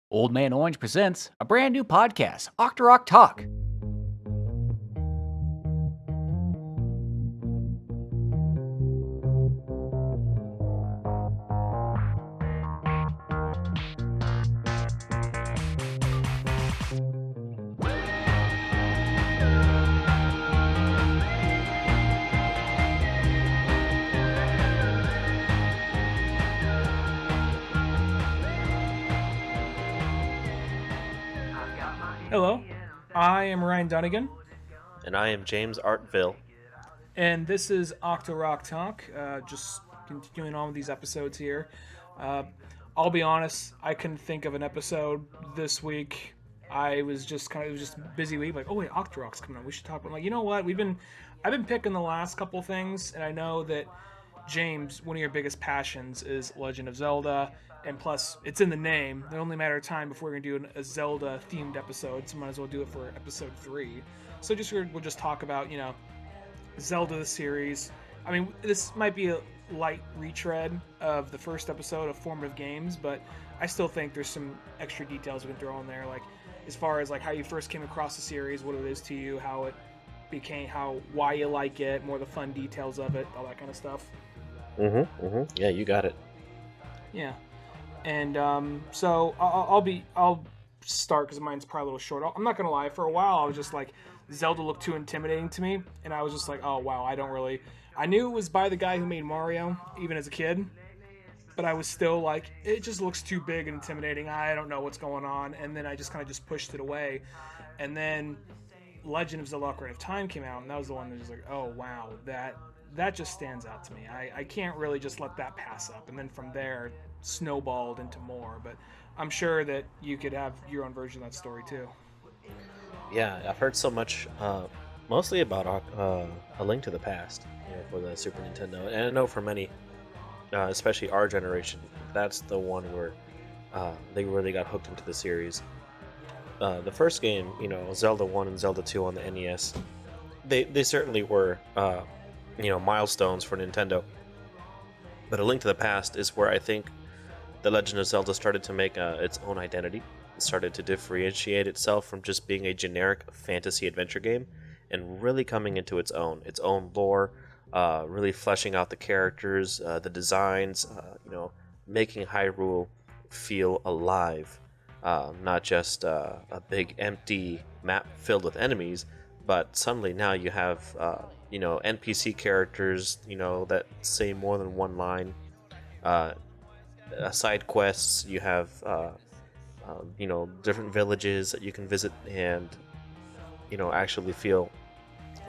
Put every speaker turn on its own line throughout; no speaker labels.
Old Man Orange presents a brand new podcast, Octorok Talk.
Hello, I am Ryan Dunnigan,
And I am James Artville.
and this is Octorok Talk. Just continuing on with these episodes here. Uh, I'll be honest, I couldn't think of an episode this week. I was just it was just a busy week. Like, oh wait, Octorok's coming on. We should talk about. Like, you know what? I've been picking the last couple things, and I know that James, one of your biggest passions is Legend of Zelda, and plus it's in the name. It's only a matter of time before we're gonna do a Zelda themed episode, so might as well do it for episode 3. So we'll just talk about Zelda the series. I mean, this might be a light retread of the first episode of formative games, but I still think there's some extra details we can throw in there, like as far as like how you first came across the series, what it is to you, how it became, why you like it, more the fun details of it, all that kind of stuff.
Yeah, you got it.
Yeah, and so I'll start because mine's probably a little short. I'm not gonna lie. For a while, I was just like, Zelda looked too intimidating to me, and I was just like, oh wow, I knew it was by the guy who made Mario, even as a kid, but I was still like, it just looks too big and intimidating. I don't know what's going on, and then I just kind of just pushed it away, and then Legend of Zelda: Ocarina of Time came out, and that was the one that was like, oh wow, that just stands out to me. I can't really just let that pass up. And then from there, snowballed into more. But I'm sure that you could have your own version of that story too.
Yeah, I've heard so much, mostly about A Link to the Past, for the Super Nintendo. And I know for many, especially our generation, that's the one where they really got hooked into the series. The first game, Zelda 1 and Zelda 2 on the NES, they certainly were, milestones for Nintendo. But A Link to the Past is where I think The Legend of Zelda started to make its own identity. It started to differentiate itself from just being a generic fantasy adventure game and really coming into its own lore, really fleshing out the characters, the designs, making Hyrule feel alive. Not just a big empty map filled with enemies, but suddenly now you have NPC characters that say more than one line, side quests. You have different villages that you can visit and actually feel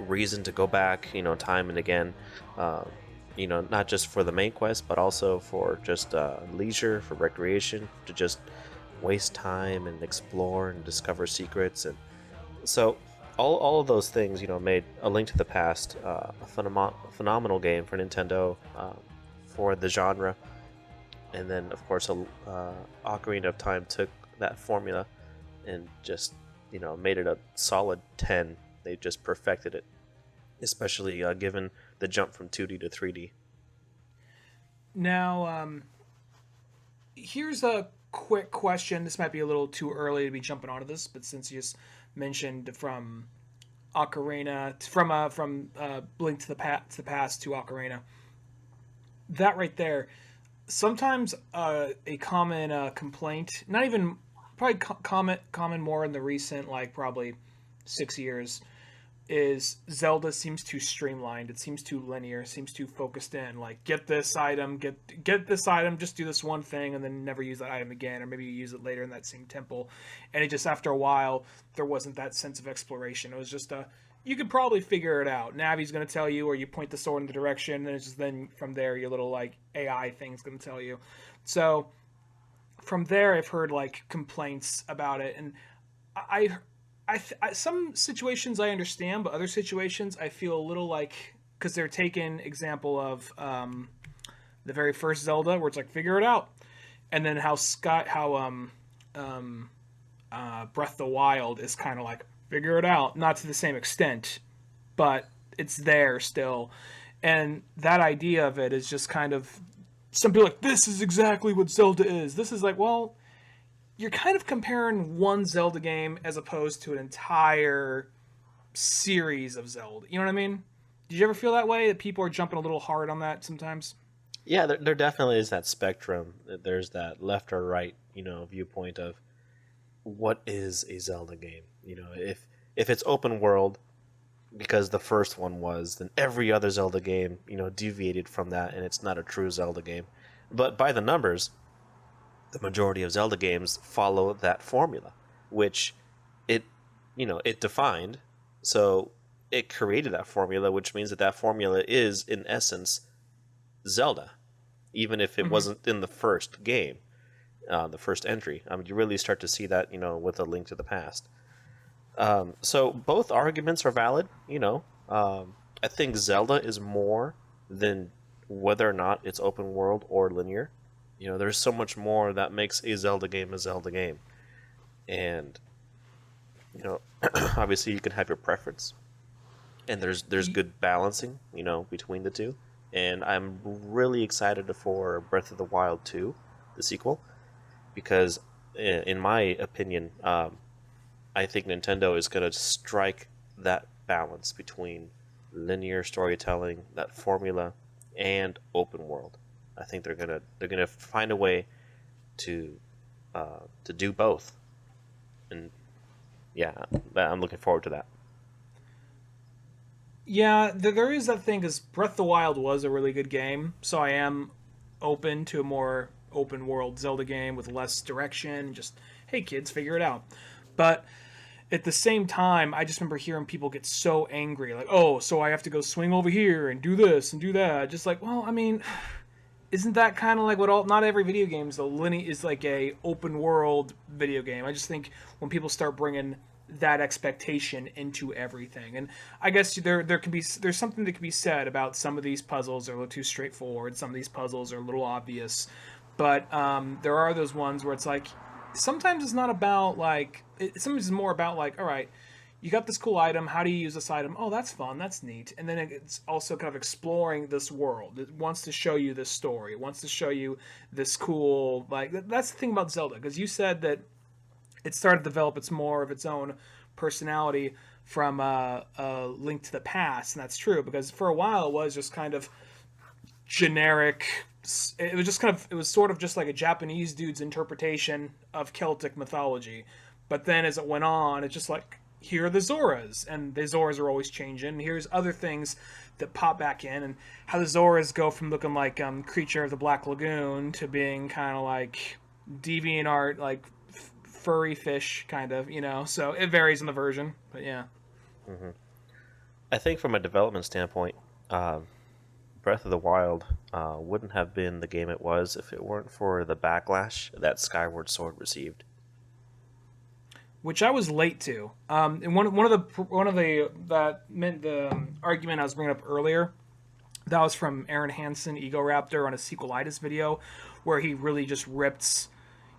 reason to go back time and again, not just for the main quest but also for just leisure, for recreation, to just waste time and explore and discover secrets. And so all of those things made A Link to the Past a phenomenal game for Nintendo, for the genre. And then of course Ocarina of Time took that formula and just made it a solid 10. They just perfected it, especially given the jump from 2D to 3D.
Now, here's a quick question. This might be a little too early to be jumping onto this, but since you just mentioned from Ocarina, from Link to the Past to Ocarina, that right there, sometimes a common complaint, not even probably common more in the recent, like probably 6 years, is Zelda seems too streamlined. It seems too linear. It seems too focused in. Like, get this item, get this item, just do this one thing, and then never use that item again, or maybe you use it later in that same temple. And it just, after a while, there wasn't that sense of exploration. It was just you could probably figure it out. Navi's going to tell you, or you point the sword in the direction, and it's just then from there your little like AI thing's going to tell you. So from there, I've heard like complaints about it, and I some situations I understand, but other situations I feel a little like, because they're taking example of the very first Zelda, where it's like figure it out, and then how Breath of the Wild is kind of like figure it out, not to the same extent, but it's there still, and that idea of it is just kind of, some people are like, this is exactly what Zelda is. This is like, well, you're kind of comparing one Zelda game as opposed to an entire series of Zelda. You know what I mean? Did you ever feel that way? That people are jumping a little hard on that sometimes?
Yeah, there definitely is that spectrum. There's that left or right, viewpoint of what is a Zelda game. If it's open world, because the first one was, then every other Zelda game, deviated from that, and it's not a true Zelda game. But by the numbers, the majority of Zelda games follow that formula, which it defined. So it created that formula, which means that formula is, in essence, Zelda, even if it wasn't in the first game, the first entry. You really start to see that, with A Link to the Past. So both arguments are valid. I think Zelda is more than whether or not it's open world or linear. There's so much more that makes a Zelda game, and obviously you can have your preference, and there's good balancing, between the two. And I'm really excited for Breath of the Wild 2, the sequel, because in my opinion, I think Nintendo is going to strike that balance between linear storytelling, that formula, and open world. I think they're gonna find a way to do both, and yeah, I'm looking forward to that.
Yeah, there is that thing, because Breath of the Wild was a really good game, so I am open to a more open world Zelda game with less direction. Just, hey kids, figure it out. But at the same time, I just remember hearing people get so angry, like, oh, so I have to go swing over here and do this and do that. Just like, well, I mean, isn't that kind of like what not every video game is like a open world video game. I just think when people start bringing that expectation into everything, and I guess there's something that can be said about some of these puzzles are a little too straightforward, some of these puzzles are a little obvious, but there are those ones where it's like, sometimes it's not about like, sometimes it's more about like, all right, you got this cool item, how do you use this item? Oh, that's fun, that's neat. And then it's also kind of exploring this world. It wants to show you this story, it wants to show you this cool, like, that's the thing about Zelda, because you said that it started to develop its more of its own personality from a Link to the Past, and that's true, because for a while it was just kind of generic. It was sort of just like a Japanese dude's interpretation of Celtic mythology. But then as it went on, it's just like, here are the Zoras, and the Zoras are always changing, and here's other things that pop back in, and how the Zoras go from looking like Creature of the Black Lagoon to being kind of like DeviantArt, like furry fish, kind of, so it varies in the version, but yeah.
Mm-hmm. I think from a development standpoint, Breath of the Wild wouldn't have been the game it was if it weren't for the backlash that Skyward Sword received,
which I was late to. And one of the argument I was bringing up earlier, that was from Aaron Hansen, Ego Raptor, on a sequelitis video, where he really just ripped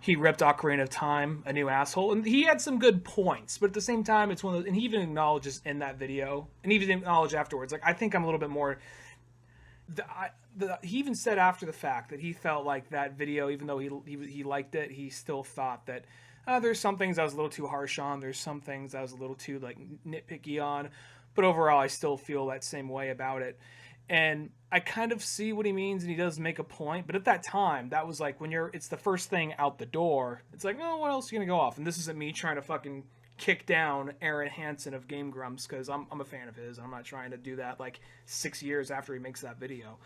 Ocarina of Time a new asshole, and he had some good points, but at the same time, it's one of those, and he even acknowledges in that video, and even acknowledged afterwards, like, I think I'm a little bit more. He even said after the fact that he felt like that video, even though he liked it, he still thought that there's some things I was a little too harsh on, there's some things I was a little too like nitpicky on, but overall I still feel that same way about it. And I kind of see what he means, and he does make a point, but at that time, that was like, it's the first thing out the door, it's like, oh, what else are you gonna go off? And this isn't me trying to fucking kick down Aaron Hansen of Game Grumps, because I'm a fan of his, and I'm not trying to do that like 6 years after he makes that video.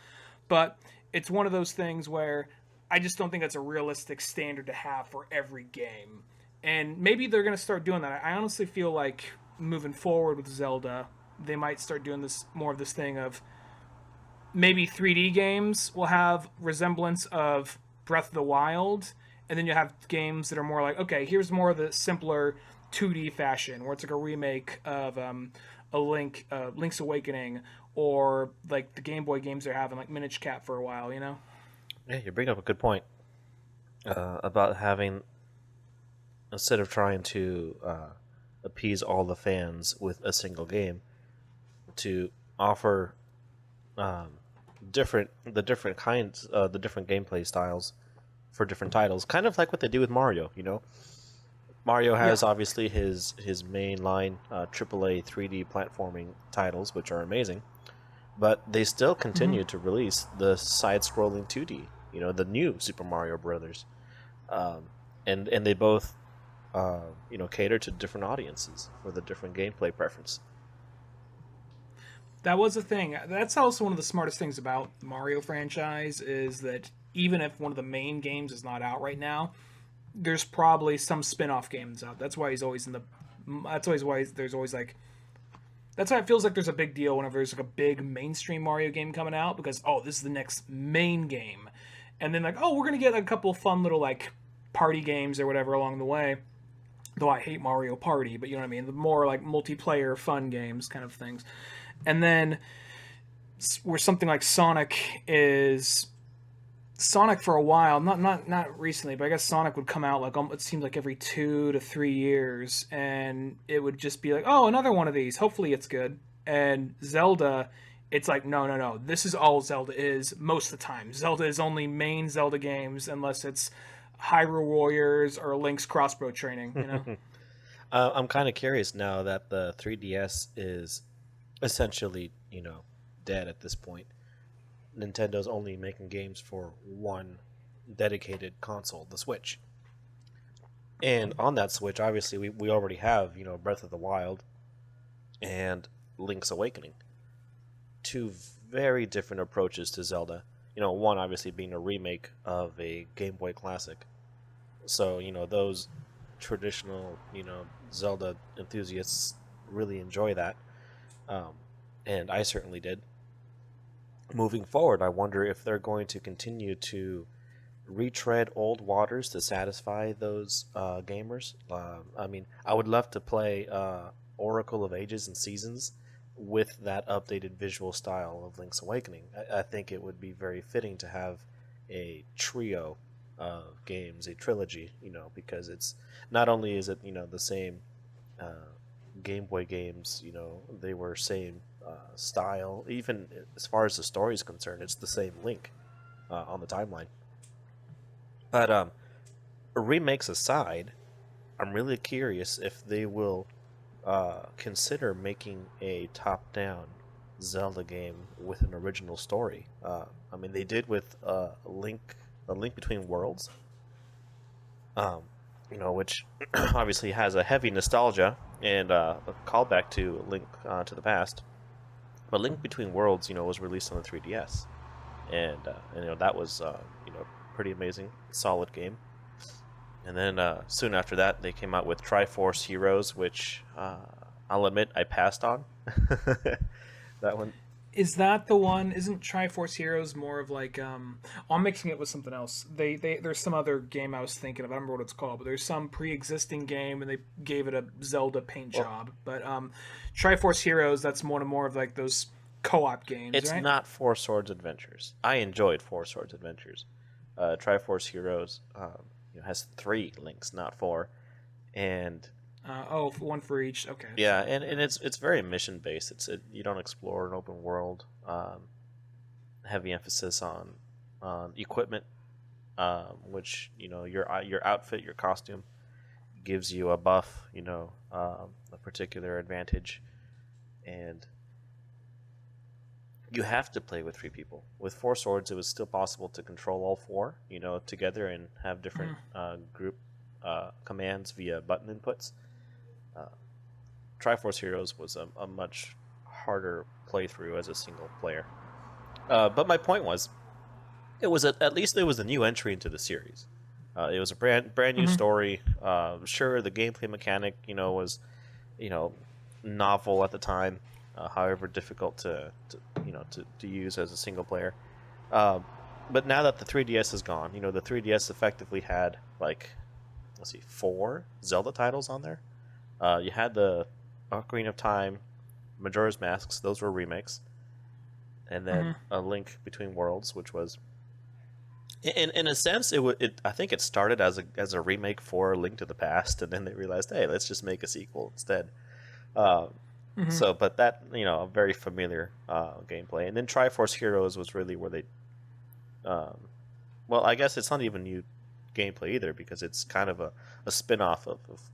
But it's one of those things where I just don't think that's a realistic standard to have for every game. And maybe they're going to start doing that. I honestly feel like moving forward with Zelda, they might start doing more of this thing of maybe 3D games will have resemblance of Breath of the Wild, and then you have games that are more like, okay, here's more of the simpler 2D fashion, where it's like a remake of Link's Awakening, or like the Game Boy games they're having, like Minish Cap for a while,
Yeah, you bring up a good point about having, instead of trying to appease all the fans with a single game, to offer the different gameplay styles for different titles, kind of like what they do with Mario. Mario has obviously his mainline AAA 3D platforming titles, which are amazing, but they still continue to release the side-scrolling 2D. The new Super Mario Brothers, and they both cater to different audiences with a different gameplay preference.
That was a thing. That's also one of the smartest things about the Mario franchise is that even if one of the main games is not out right now, there's probably some spin-off games out. That's why he's always in the. That's always why there's always like. That's why it feels like there's a big deal whenever there's like a big mainstream Mario game coming out because this is the next main game, and then like we're gonna get a couple of fun little like party games or whatever along the way. Though I hate Mario Party, but you know what I mean. The more like multiplayer fun games kind of things. And then where something like Sonic for a while, not recently, but I guess Sonic would come out like it seemed like every 2 to 3 years, and it would just be like, another one of these. Hopefully it's good. And Zelda, it's like no, this is all Zelda is most of the time. Zelda is only main Zelda games unless it's Hyrule Warriors or Link's crossbow training.
I'm kind of curious now that the 3DS is essentially, dead at this point. Nintendo's only making games for one dedicated console, the Switch. And on that Switch, obviously, we already have, Breath of the Wild and Link's Awakening. Two very different approaches to Zelda. One obviously being a remake of a Game Boy Classic. So, those traditional, Zelda enthusiasts really enjoy that. And I certainly did. Moving forward, I wonder if they're going to continue to retread old waters to satisfy those gamers. I would love to play Oracle of Ages and Seasons with that updated visual style of Link's Awakening. I think it would be very fitting to have a trio of games, a trilogy, because it's not only is it, the same Game Boy games, they were same style. Even as far as the story is concerned, it's the same Link on the timeline. But remakes aside, I'm really curious if they will consider making a top-down Zelda game with an original story. They did with A Link Between Worlds, which obviously has a heavy nostalgia and a callback to Link to the Past. But Link Between Worlds, was released on the 3DS, and that was pretty amazing, solid game. And then soon after that, they came out with Triforce Heroes, which I'll admit I passed on. That one.
Is that the one? Isn't Triforce Heroes more of like I'm mixing it with something else. There's some other game I was thinking of. I don't remember what it's called, but there's some pre-existing game and they gave it a Zelda paint job. But Triforce Heroes, that's more of like those co-op games.
It's
right?
not Four Swords Adventures. I enjoyed Four Swords Adventures. Triforce Heroes has 3 links, not 4, and
one for each. Okay.
Yeah, and it's very mission based. You don't explore an open world. Heavy emphasis on equipment, which your outfit, your costume, gives you a buff. A particular advantage, and you have to play with 3 people. With 4 swords, it was still possible to control all 4, together and have different group commands via button inputs. Triforce Heroes was a much harder playthrough as a single player. But my point was, it was at least it was a new entry into the series. It was a brand new story. Sure, the gameplay mechanic, was, novel at the time. However difficult to use as a single player. But now that the 3DS is gone, the 3DS effectively had 4 Zelda titles on there. You had the Ocarina of Time, Majora's Masks; those were remakes, and then A Link Between Worlds, which was, in a sense, I think it started as a remake for Link to the Past, and then they realized, hey, let's just make a sequel instead. So, but that a very familiar gameplay, and then Triforce Heroes was really where they, well, I guess it's not even new gameplay either, because it's kind of a spin-off of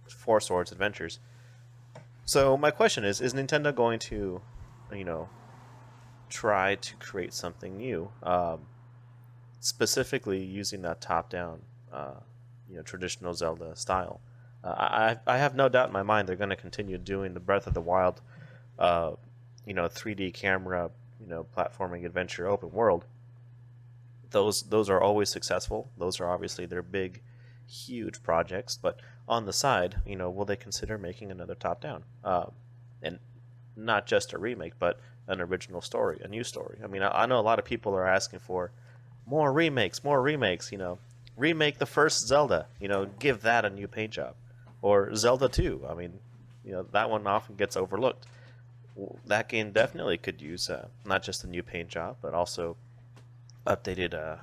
Four Swords Adventures. So my question is Nintendo going to, try to create something new, specifically using that top-down, traditional Zelda style? I have no doubt in my mind they're going to continue doing the Breath of the Wild, 3D camera, platforming adventure open world. Those are always successful. Those are obviously their big, huge projects. But on the side, will they consider making another top-down, and not just a remake, but an original story, a new story? I mean, I know a lot of people are asking for more remakes. Remake the first Zelda. Give that a new paint job, or Zelda 2. I mean, that one often gets overlooked. That game definitely could use not just a new paint job, but also updated,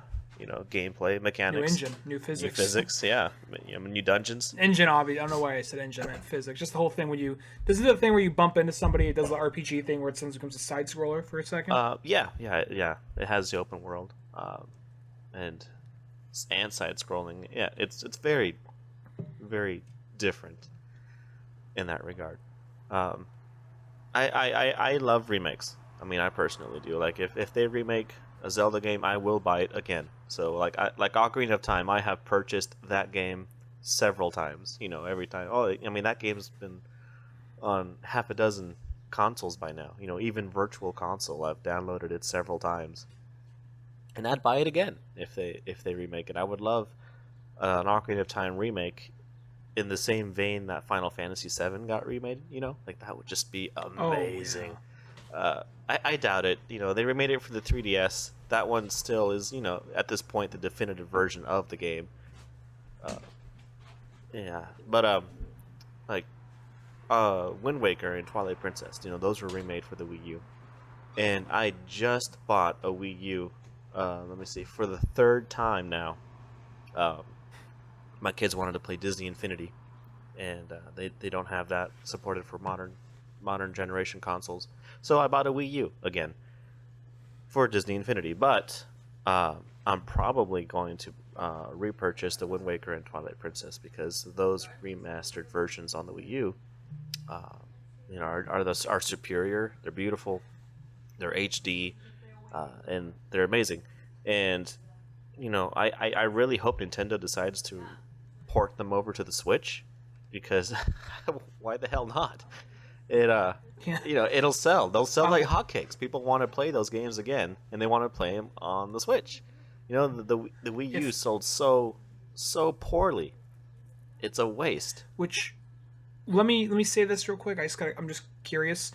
gameplay mechanics,
New engine, new physics.
Yeah, new dungeons.
Engine, obviously. I don't know why I said engine. I meant physics. Just the whole thing when this is the thing where you bump into somebody. It does the RPG thing where it sometimes becomes a side scroller for a second.
Yeah. It has the open world, and side scrolling. Yeah, it's very, very different in that regard. I love remakes. I mean, I personally do. Like, if they remake a Zelda game, I will buy it again. So, like Ocarina of Time, I have purchased that game several times. Every time. Oh, I mean, that game's been on half a dozen consoles by now. Even Virtual Console, I've downloaded it several times, and I'd buy it again if they remake it. I would love an Ocarina of Time remake in the same vein that Final Fantasy VII got remade. Like, that would just be amazing.
Oh, yeah.
I doubt it. They remade it for the 3DS. That one still is, at this point, the definitive version of the game. Yeah, but Wind Waker and Twilight Princess, those were remade for the Wii U, and I just bought a Wii U. Let me see, for the third time now. My kids wanted to play Disney Infinity, and they don't have that supported for modern generation consoles. So I bought a Wii U again for Disney Infinity, but I'm probably going to repurchase the Wind Waker and Twilight Princess, because those remastered versions on the Wii U, are superior. They're beautiful, they're HD, and they're amazing. And I really hope Nintendo decides to port them over to the Switch, because why the hell not? It'll sell. They'll sell like hotcakes. People want to play those games again, and they want to play them on the Switch. The Wii U sold so poorly. It's a waste.
Which, let me say this real quick. I'm just curious.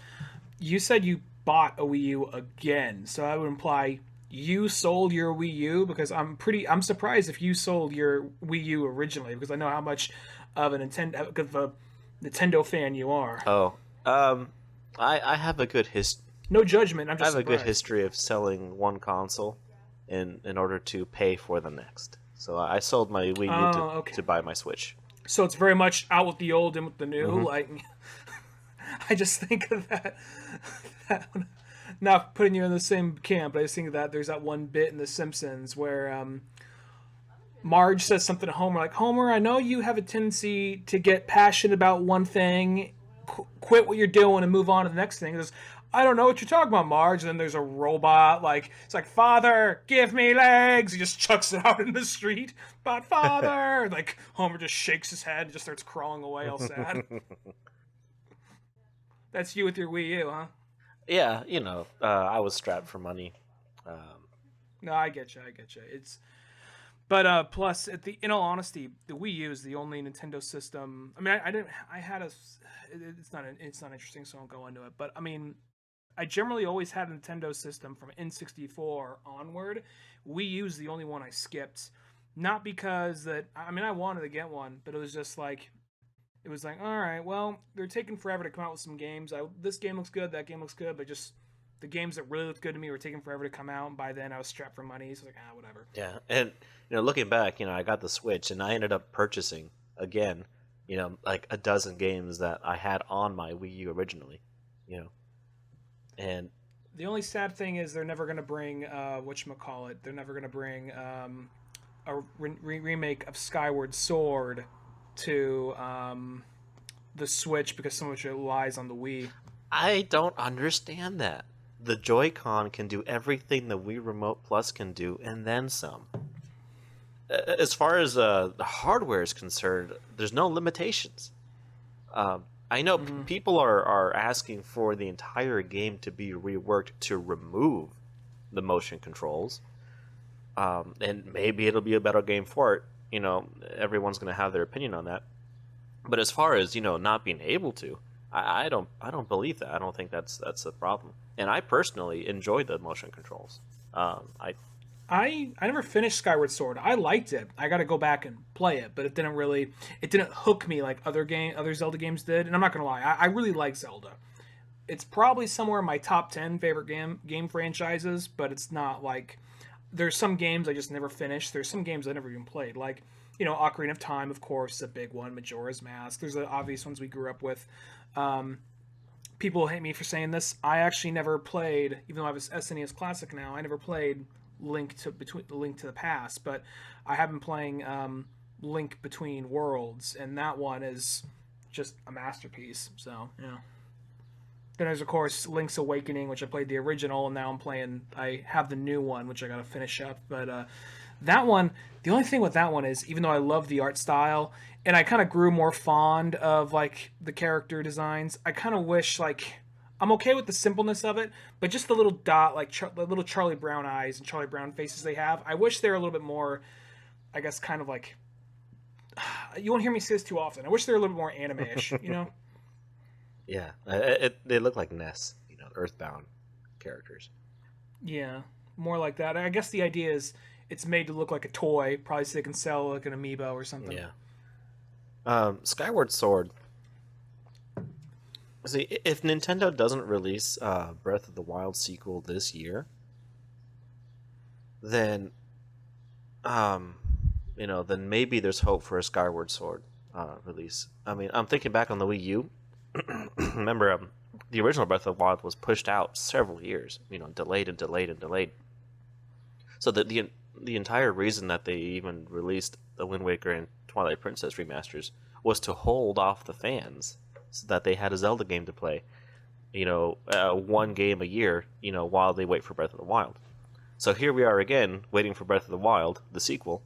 You said you bought a Wii U again, so that would imply you sold your Wii U, because I'm surprised if you sold your Wii U originally, because I know how much of a Nintendo fan you are.
Oh, I have a good history.
No judgment. I'm just.
I have
surprised.
a good history of selling one console in order to pay for the next. So I sold my Wii U to buy my Switch.
So it's very much out with the old and with the new.
Mm-hmm.
Like, I just think of that. Not putting you in the same camp, but I just think of that there's that one bit in The Simpsons where Marge says something to Homer, like, Homer, I know you have a tendency to get passionate about one thing, quit what you're doing and move on to the next thing. He goes, I don't know what you're talking about, Marge. And then there's a robot, it's like, Father, give me legs. He just chucks it out in the street. But Father, Homer just shakes his head and just starts crawling away all sad. That's you with your Wii U, huh?
Yeah, I was strapped for money.
No, I get you. But plus, in all honesty, the Wii U is the only Nintendo system. I mean, it's not interesting, so I won't go into it. But I mean, I generally always had a Nintendo system from N64 onward. Wii U is the only one I skipped. Not because I wanted to get one, but it was just it was all right, well, they're taking forever to come out with some games. This game looks good, that game looks good, but just the games that really looked good to me were taking forever to come out, and by then I was strapped for money, so whatever.
Yeah, and, looking back, I got the Switch, and I ended up purchasing, again, a dozen games that I had on my Wii U originally, and
The only sad thing is they're never going to bring whatchamacallit. They're never going to bring a remake of Skyward Sword to the Switch because so much of it relies on the Wii.
I don't understand that. The Joy-Con can do everything the Wii Remote Plus can do, and then some. As far as the hardware is concerned, there's no limitations. I know people are asking for the entire game to be reworked to remove the motion controls. And maybe it'll be a better game for it. You know, everyone's going to have their opinion on that. But as far as, you know, not being able to, I don't believe that. I don't think that's a problem. And I personally enjoy the motion controls.
I never finished Skyward Sword. I liked it. I got to go back and play it, but it didn't hook me like other Zelda games did. And I'm not gonna lie, I really like Zelda. It's probably somewhere in my top 10 favorite game franchises, but it's not like there's some games I just never finished. There's some games I never even played, like, you know, Ocarina of Time, of course, is a big one. Majora's Mask. There's the obvious ones we grew up with. People hate me for saying this. I actually never played, even though I have a SNES Classic now, I never played Link to the Past, but I have been playing Link Between Worlds, and that one is just a masterpiece. So yeah. Then there's of course Link's Awakening, which I played the original, and now I have the new one, which I gotta finish up. But that one, the only thing with that one is, even though I love the art style, and I kind of grew more fond of like the character designs, I kind of wish like. I'm okay with the simpleness of it, but just the little dot, like the little Charlie Brown eyes and Charlie Brown faces they have, I wish they were a little bit more, I guess, kind of like, you won't hear me say this too often, I wish they were a little bit more anime-ish, you know?
Yeah, they look like Ness, you know, Earthbound characters.
Yeah, more like that. I guess the idea is it's made to look like a toy, probably so they can sell like an amiibo or something.
Yeah. Skyward Sword. See, if Nintendo doesn't release Breath of the Wild sequel this year, then, you know, then maybe there's hope for a Skyward Sword release. I mean, I'm thinking back on the Wii U. Remember, the original Breath of the Wild was pushed out several years. You know, delayed and delayed and delayed. So the entire reason that they even released the Wind Waker and Twilight Princess remasters was to hold off the fans, so that they had a Zelda game to play, you know, one game a year, you know, while they wait for Breath of the Wild. So here we are again, waiting for Breath of the Wild, the sequel,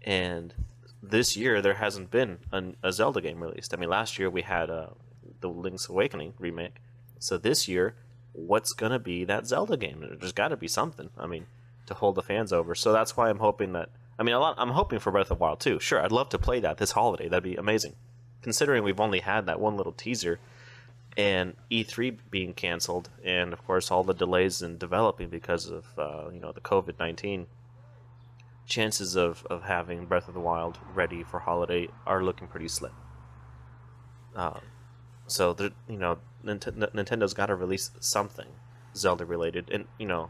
and this year there hasn't been a Zelda game released. I mean, last year we had the Link's Awakening remake, so this year, what's going to be that Zelda game? There's got to be something, I mean, to hold the fans over. So that's why I'm hoping that, I'm hoping for Breath of the Wild too. Sure, I'd love to play that this holiday, that'd be amazing. Considering we've only had that one little teaser, and E3 being canceled, and of course all the delays in developing because of you know, the COVID-19, chances of having Breath of the Wild ready for holiday are looking pretty slim. So you know, Nintendo's got to release something Zelda related, and you know,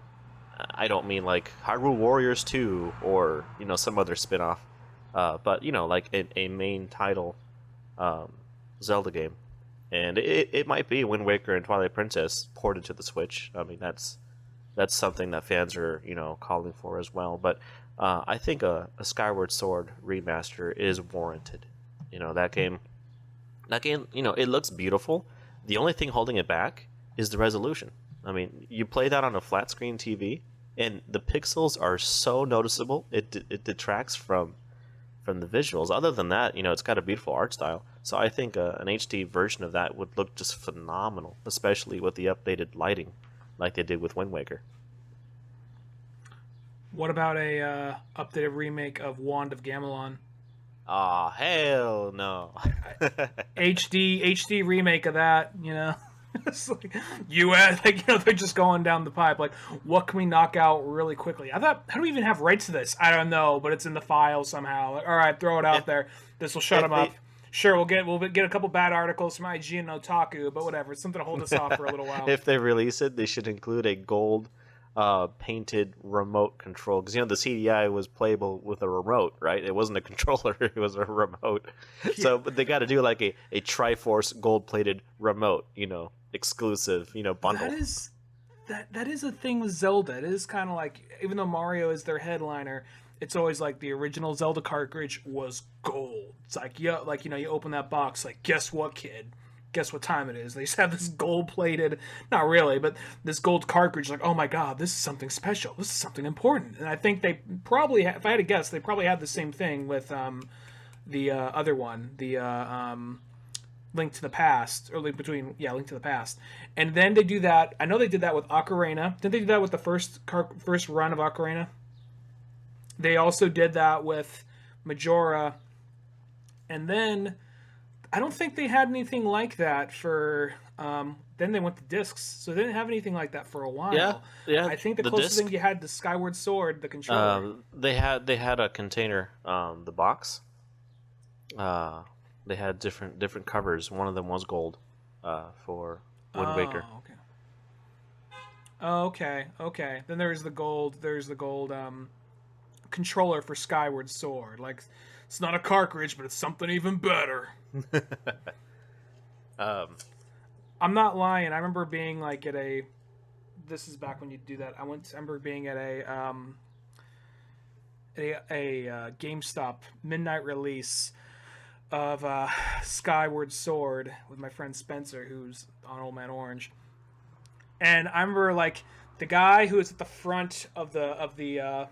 I don't mean like Hyrule Warriors 2 or, you know, some other spin-off, but you know, like a main title. Zelda game, and it might be Wind Waker and Twilight Princess ported to the Switch. I mean, that's something that fans are, you know, calling for as well. But I think a Skyward Sword remaster is warranted. You know, that game, you know, it looks beautiful. The only thing holding it back is the resolution. I mean, you play that on a flat screen TV, and the pixels are so noticeable. It detracts from the visuals. Other than that, you know, it's got a beautiful art style. So I think an HD version of that would look just phenomenal, especially with the updated lighting, like they did with Wind Waker.
What about a updated remake of Wand of Gamelon?
Ah, hell no.
HD remake of that, you know. It's like US, like, you know, they're just going down the pipe. Like, what can we knock out really quickly? I thought, how do we even have rights to this? I don't know, but it's in the file somehow. Like, all right, throw it out there. This will shut them up. Sure, we'll get a couple bad articles from IG and Otaku, but whatever. It's something to hold us off for a little while.
If they release it, they should include a gold painted remote control, because, you know, the CDI was playable with a remote, right? It wasn't a controller, it was a remote. Yeah. So but they got to do like a Triforce gold plated remote, you know, exclusive, you know, bundle.
that is a thing with Zelda. It is kind of like, even though Mario is their headliner, it's always like the original Zelda cartridge was gold. It's like, yeah, like, you know, you open that box, like, guess what, kid? Guess what time it is? They just have this gold plated, not really, but this gold cartridge. Like, oh my god, this is something special. This is something important. And I think they probably, if I had to guess, they probably had the same thing with the other one, the Link to the Past, or Link to the Past. And then they do that. I know they did that with Ocarina. Didn't they do that with the first run of Ocarina? They also did that with Majora, and then I don't think they had anything like that for. Then they went to discs, so they didn't have anything like that for a while.
Yeah.
I think the closest thing you had to Skyward Sword, the controller.
They had a container, the box. They had different covers. One of them was gold, for Wind Waker.
Okay. Then there's the gold. Controller for Skyward Sword. Like, it's not a cartridge, but it's something even better. I'm not lying. I remember being like at a. This is back when you do that. I remember being at a GameStop midnight release of Skyward Sword with my friend Spencer, who's on Old Man Orange, and I remember like the guy who was at the front of the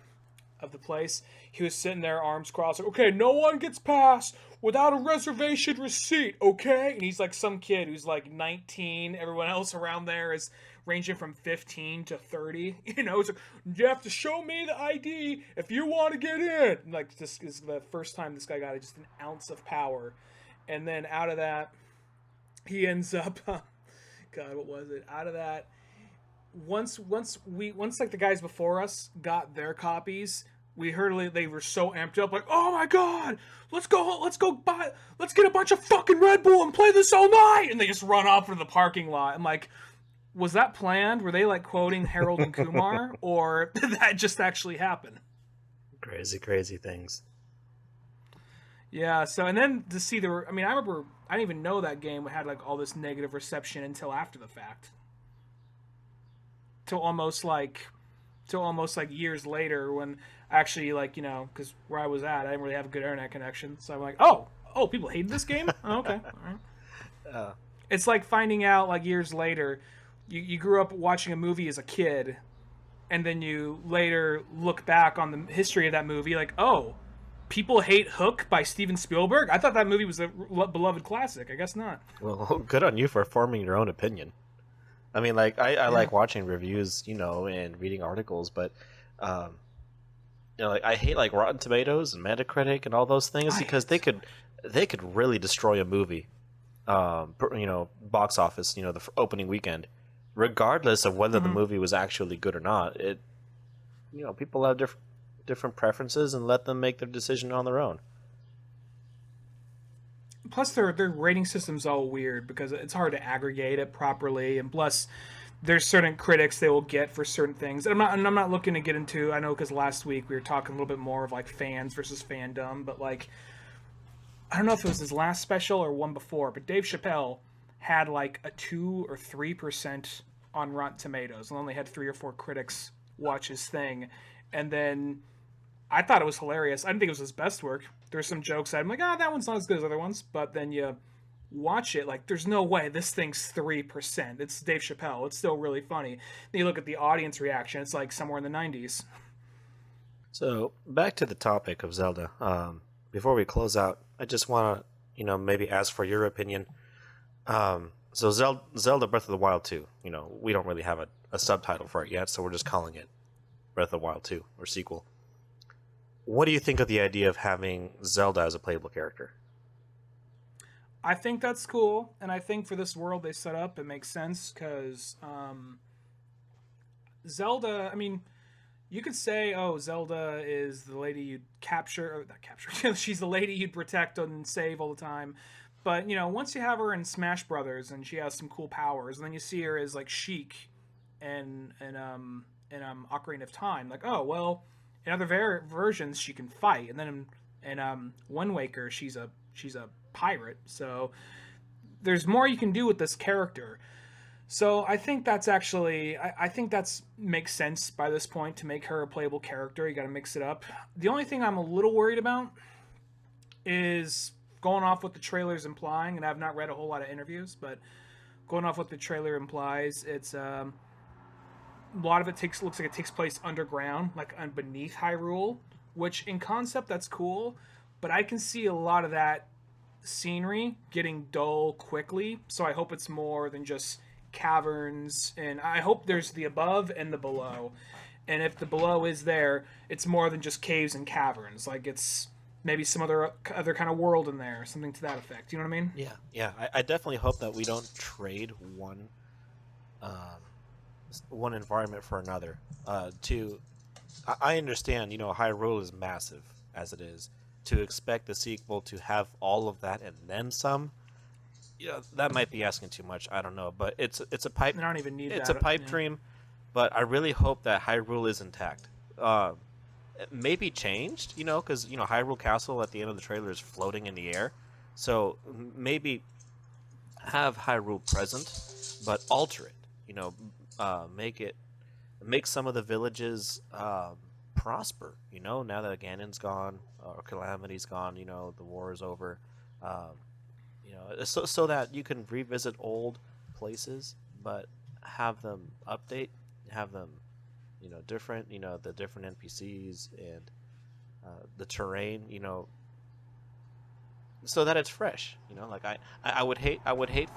place. He was sitting there, arms crossed, like, okay, no one gets past without a reservation receipt, okay? And he's like some kid who's like 19. Everyone else around there is ranging from 15 to 30. You know, it's like, you have to show me the ID if you want to get in. And like, this is the first time this guy got just an ounce of power. And then out of that, he ends up, God, what was it? Out of that, once like the guys before us got their copies, we heard they were so amped up, like, oh my god, let's get a bunch of fucking Red Bull and play this all night, and they just run off into the parking lot. I'm like, was that planned? Were they like quoting Harold and Kumar, or did that just actually happen?
Crazy things.
Yeah. So, and then to see I remember I didn't even know that game had like all this negative reception until after the fact. Till almost like years later, when actually, like, you know, because where I was at, I didn't really have a good internet connection, so I'm like, oh, people hated this game? Oh, okay, all right. It's like finding out like years later, you grew up watching a movie as a kid, and then you later look back on the history of that movie, like, oh, people hate Hook by Steven Spielberg? I thought that movie was a beloved classic. I guess not.
Well, good on you for forming your own opinion. I mean, like, I like watching reviews, you know, and reading articles, but, you know, like, I hate, like, Rotten Tomatoes and Metacritic and all those things because they could really destroy a movie, you know, box office, you know, the opening weekend, regardless of whether the movie was actually good or not. You know, people have different preferences, and let them make their decision on their own.
Plus, their rating system's all weird because it's hard to aggregate it properly, and plus, there's certain critics they will get for certain things. And I'm not looking to get into. I know because last week we were talking a little bit more of like fans versus fandom, but like, I don't know if it was his last special or one before, but Dave Chappelle had like a 2 or 3% on Rotten Tomatoes, and only had 3 or 4 critics watch his thing, and then I thought it was hilarious. I didn't think it was his best work. There's some jokes I'm like, that one's not as good as other ones. But then you watch it, like, there's no way this thing's 3%. It's Dave Chappelle. It's still really funny. Then you look at the audience reaction. It's like somewhere in the 90s.
So back to the topic of Zelda. Before we close out, I just want to, you know, maybe ask for your opinion. So Zelda Breath of the Wild 2, you know, we don't really have a subtitle for it yet, so we're just calling it Breath of the Wild 2, or sequel. What do you think of the idea of having Zelda as a playable character?
I think that's cool, and I think for this world they set up, it makes sense, because Zelda, I mean, you could say, oh, Zelda is the lady you'd she's the lady you'd protect and save all the time. But, you know, once you have her in Smash Brothers and she has some cool powers, and then you see her as, like, Sheik in Ocarina of Time, like, oh, well, in other versions she can fight, and then in Wind Waker she's a pirate, so there's more you can do with this character. So I think that's actually I think that's makes sense by this point to make her a playable character. You got to mix it up. The only thing I'm a little worried about is going off what the trailer's implying, and I've not read a whole lot of interviews, but going off what the trailer implies, it's a lot of it looks like it takes place underground, like beneath Hyrule, which in concept that's cool, but I can see a lot of that scenery getting dull quickly. So I hope it's more than just caverns, and I hope there's the above and the below. And if the below is there, it's more than just caves and caverns. Like it's maybe some other kind of world in there, something to that effect. You know what I mean?
Yeah. I definitely hope that we don't trade um, one environment for another. I understand, Hyrule is massive as it is. To expect the sequel to have all of that and then some, that might be asking too much. I don't know, but it's a pipe.
I don't even need
It's
that.
a pipe dream, but I really hope that Hyrule is intact. It may be changed, because Hyrule Castle at the end of the trailer is floating in the air, so maybe have Hyrule present, but alter it. Make some of the villages prosper. Now that Ganon's gone or Calamity's gone, the war is over. Um, so that you can revisit old places, but have them update, have them, different. The different NPCs and the terrain. So that it's fresh. Like I would hate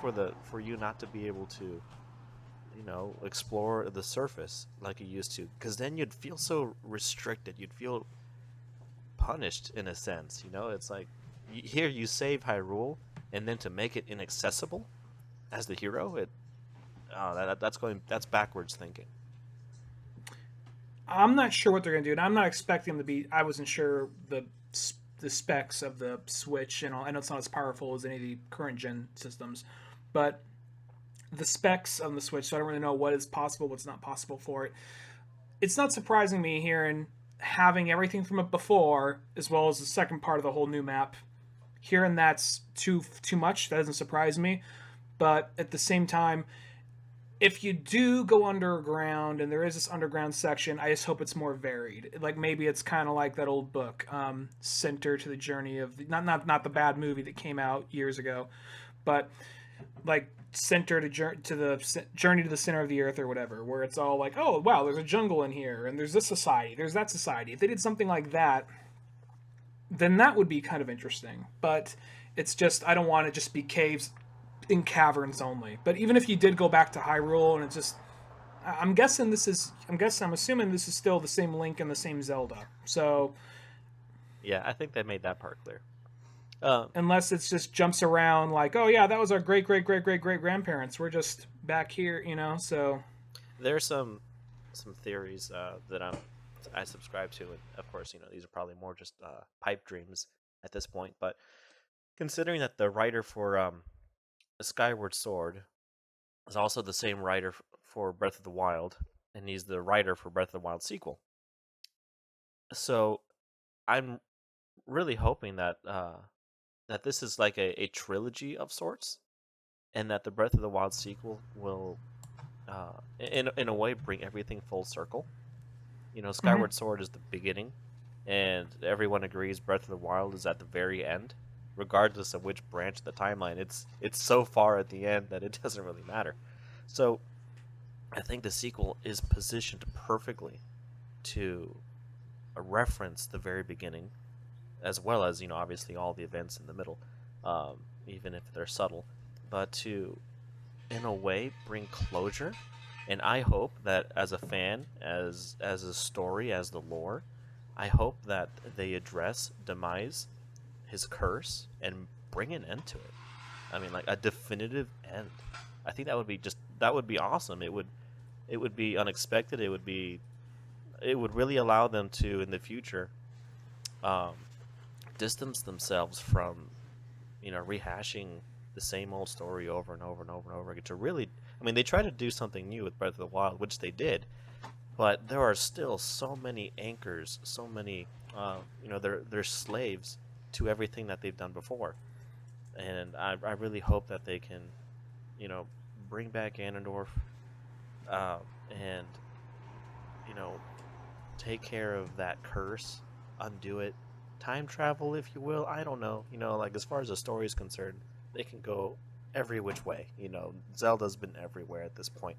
for you not to be able to explore the surface like you used to, because then you'd feel so restricted, you'd feel punished in a sense. It's like here you save Hyrule, and then to make it inaccessible as the hero, that's backwards thinking.
I'm not sure what they're gonna do, and I'm not expecting them to be. I wasn't sure the specs of the Switch, and I know it's not as powerful as any of the current gen systems, but the specs on the Switch, so I don't really know what is possible, what's not possible for it. It's not surprising me hearing having everything from it before, as well as the second part of the whole new map. Hearing that's too much, that doesn't surprise me. But at the same time, if you do go underground and there is this underground section, I just hope it's more varied. Like maybe it's kind of like that old book, Center to the Journey of not the bad movie that came out years ago, but like Center to the Journey to the Center of the Earth or whatever, where it's all like, oh wow, there's a jungle in here and there's this society, there's that society. If they did something like that, then that would be kind of interesting. But it's just I don't want it just be caves in caverns only. But even if you did go back to Hyrule and it's just I'm assuming this is still the same Link and the same Zelda. So
Yeah, I think they made that part clear.
Unless it's just jumps around like, oh yeah, that was our great grandparents. We're just back here, So
there's some theories that I subscribe to, and of course, these are probably more just pipe dreams at this point. But considering that the writer for Skyward Sword is also the same writer for Breath of the Wild, and he's the writer for Breath of the Wild sequel, so I'm really hoping that that this is like a trilogy of sorts, and that the Breath of the Wild sequel will, in a way, bring everything full circle. Skyward Sword is the beginning, and everyone agrees Breath of the Wild is at the very end, regardless of which branch of the timeline. It's so far at the end that it doesn't really matter. So, I think the sequel is positioned perfectly to reference the very beginning, as well as obviously all the events in the middle, even if they're subtle, but to, in a way, bring closure. And I hope that as a fan, as a story, as the lore, I hope that they address Demise, his curse, and bring an end to it. I mean, like a definitive end. I think that would be awesome. It would be unexpected. It would really allow them to, in the future, distance themselves from, rehashing the same old story over and over and over and over again. To really, I mean, they tried to do something new with Breath of the Wild, which they did, but there are still so many anchors, so many, they're slaves to everything that they've done before, and I really hope that they can, bring back Ganondorf, and you know, take care of that curse, undo it, time travel, if you will. I don't know. You know, like as far as the story is concerned, they can go every which way. You know, Zelda's been everywhere at this point.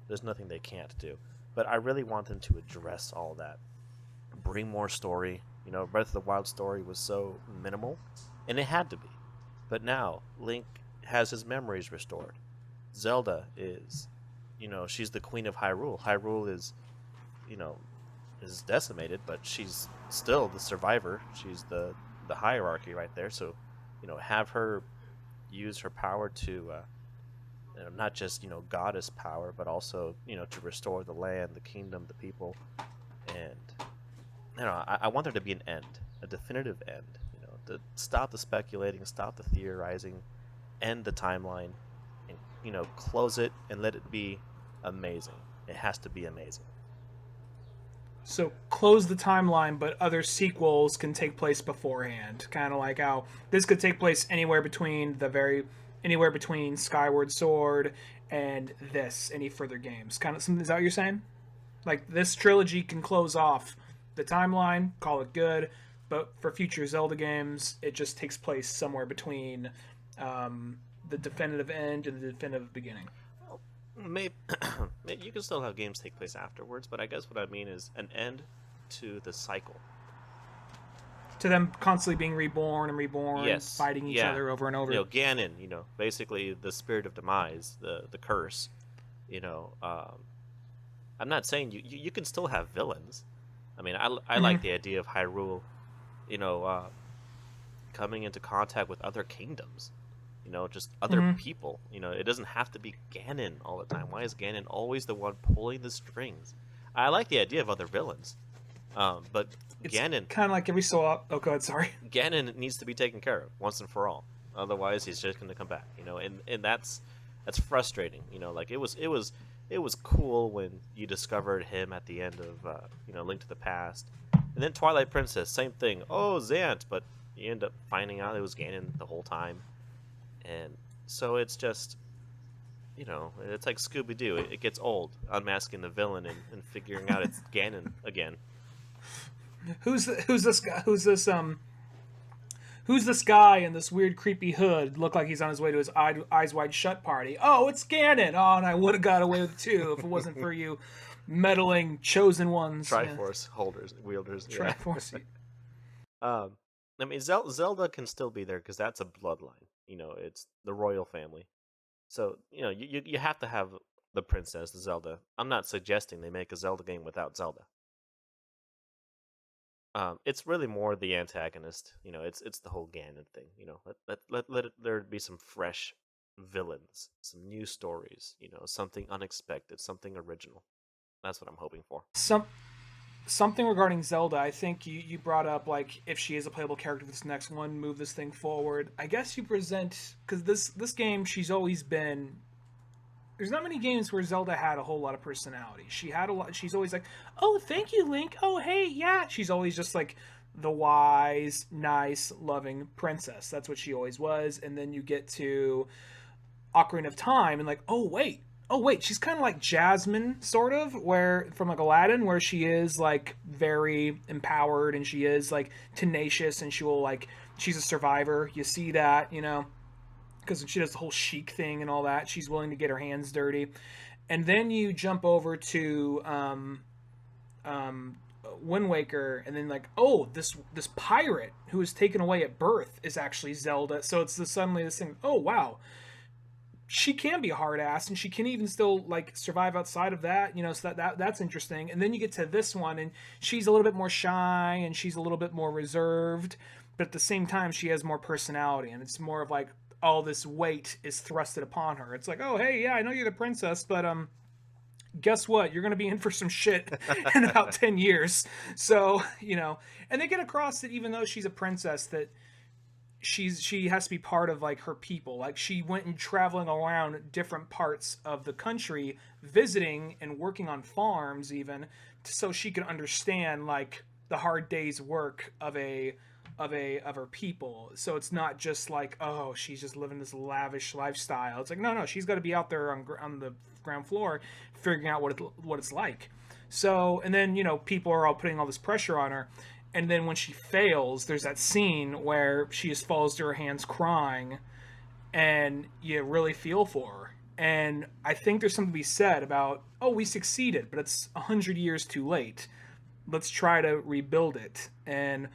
There's nothing they can't do. But I really want them to address all that. Bring more story. You know, Breath of the Wild story was so minimal, and it had to be. But now, Link has his memories restored. Zelda is, you know, she's the queen of Hyrule. Hyrule is, you know, is decimated, but she's still the survivor. She's the hierarchy right there. So, you know, have her use her power to, you know, not just, you know, goddess power, but also, you know, to restore the land, the kingdom, the people. And, you know, I want there to be an end, a definitive end. You know, to stop the speculating, stop the theorizing, end the timeline, and, you know, close it and let it be amazing. It has to be amazing.
So close the timeline, but other sequels can take place beforehand. Kind of like how this could take place anywhere between Skyward Sword and any further games. Kind of something. Is that what you're saying? Like this trilogy can close off the timeline, call it good, but for future Zelda games, it just takes place somewhere between the definitive end and the definitive beginning.
Maybe you can still have games take place afterwards, but I guess what I mean is an end to the cycle.
To them constantly being reborn,
Yes.
fighting each other over and over.
You know, Ganon, you know, basically the spirit of demise, the curse. You know, I'm not saying you can still have villains. I mean, I like the idea of Hyrule, you know, coming into contact with other kingdoms. You know, just other people. You know, it doesn't have to be Ganon all the time. Why is Ganon always the one pulling the strings? I like the idea of other villains, but
It's
Ganon
kind of like every so often. Oh, go ahead. Sorry.
Ganon needs to be taken care of once and for all. Otherwise, he's just going to come back. You know, and that's frustrating. You know, like it was cool when you discovered him at the end of you know, Link to the Past, and then Twilight Princess, same thing. Oh, Zant, but you end up finding out it was Ganon the whole time. And so it's just, you know, it's like Scooby-Doo. It gets old, unmasking the villain and figuring out it's Ganon again.
Who's this guy? Who's this guy in this weird creepy hood? Look like he's on his way to his eyes wide shut party. Oh, it's Ganon. Oh, and I would have got away with it too if it wasn't for you meddling chosen ones.
Triforce wielders.
Triforce.
Yeah. I mean, Zelda can still be there because that's a bloodline. You know, it's the royal family. So, you know, you have to have the princess, Zelda. I'm not suggesting they make a Zelda game without Zelda. It's really more the antagonist. You know, it's the whole Ganon thing. You know, let there be some fresh villains, some new stories. You know, something unexpected, something original. That's what I'm hoping for.
Something regarding Zelda, I think you brought up, like, if she is a playable character for this next one, move this thing forward. I guess you present, because this game, she's always been, there's not many games where Zelda had a whole lot of personality. She had a lot, she's always like, oh, thank you, Link, oh, hey, yeah. She's always just like the wise, nice, loving princess. That's what she always was. And then you get to Ocarina of Time and like, oh wait, she's kind of like Jasmine, sort of, where from like Aladdin, where she is like very empowered and she is like tenacious and she will like, she's a survivor. You see that, you know, because she does the whole chic thing and all that. She's willing to get her hands dirty. And then you jump over to Wind Waker, and then like, oh, this pirate who was taken away at birth is actually Zelda. So it's suddenly this thing. Oh wow, she can be a hard ass, and she can even still like survive outside of that, you know. So that's interesting. And then you get to this one, and she's a little bit more shy, and she's a little bit more reserved, but at the same time, she has more personality, and it's more of like all this weight is thrusted upon her. It's like, oh hey, yeah, I know you're the princess, but guess what? You're going to be in for some shit in about 10 years. So, you know, and they get across that even though she's a princess, that she has to be part of like her people. Like she went and traveling around different parts of the country, visiting and working on farms even, so she could understand like the hard day's work of a of her people. So it's not just like, oh, she's just living this lavish lifestyle. It's like, no, she's got to be out there on the ground floor figuring out what it's like. So, and then, people are all putting all this pressure on her. And then when she fails, there's that scene where she just falls to her hands crying, and you really feel for her. And I think there's something to be said about, oh, we succeeded, but it's 100 years too late. Let's try to rebuild it. And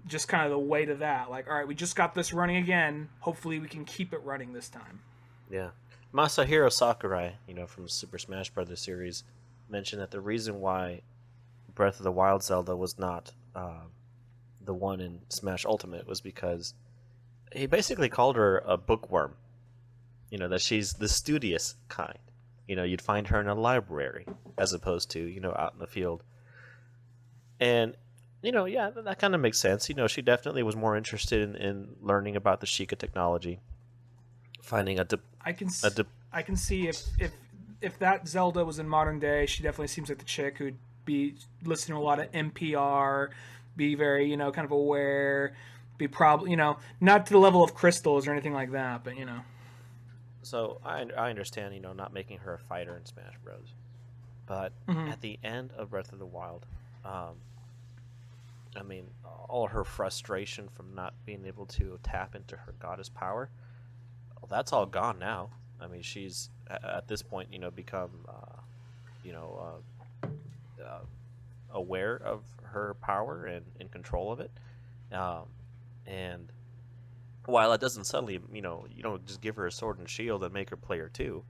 just kind of the weight of that. Like, all right, we just got this running again. Hopefully we can keep it running this time.
Yeah. Masahiro Sakurai, from Super Smash Bros. Series, mentioned that the reason why Breath of the Wild Zelda was not the one in Smash Ultimate was because he basically called her a bookworm. That she's the studious kind. You'd find her in a library as opposed to, out in the field. And, yeah, that kind of makes sense. She definitely was more interested in learning about the Sheikah technology, finding
I can see if that Zelda was in modern day, she definitely seems like the chick who'd be listening to a lot of NPR, be very, kind of aware, be probably, not to the level of crystals or anything like that, but,
So I understand, not making her a fighter in Smash Bros. But at the end of Breath of the Wild, all her frustration from not being able to tap into her goddess power, well, that's all gone now. She's at this point, become, aware of her power and in control of it. And while it doesn't suddenly, you don't just give her a sword and shield and make her player 2.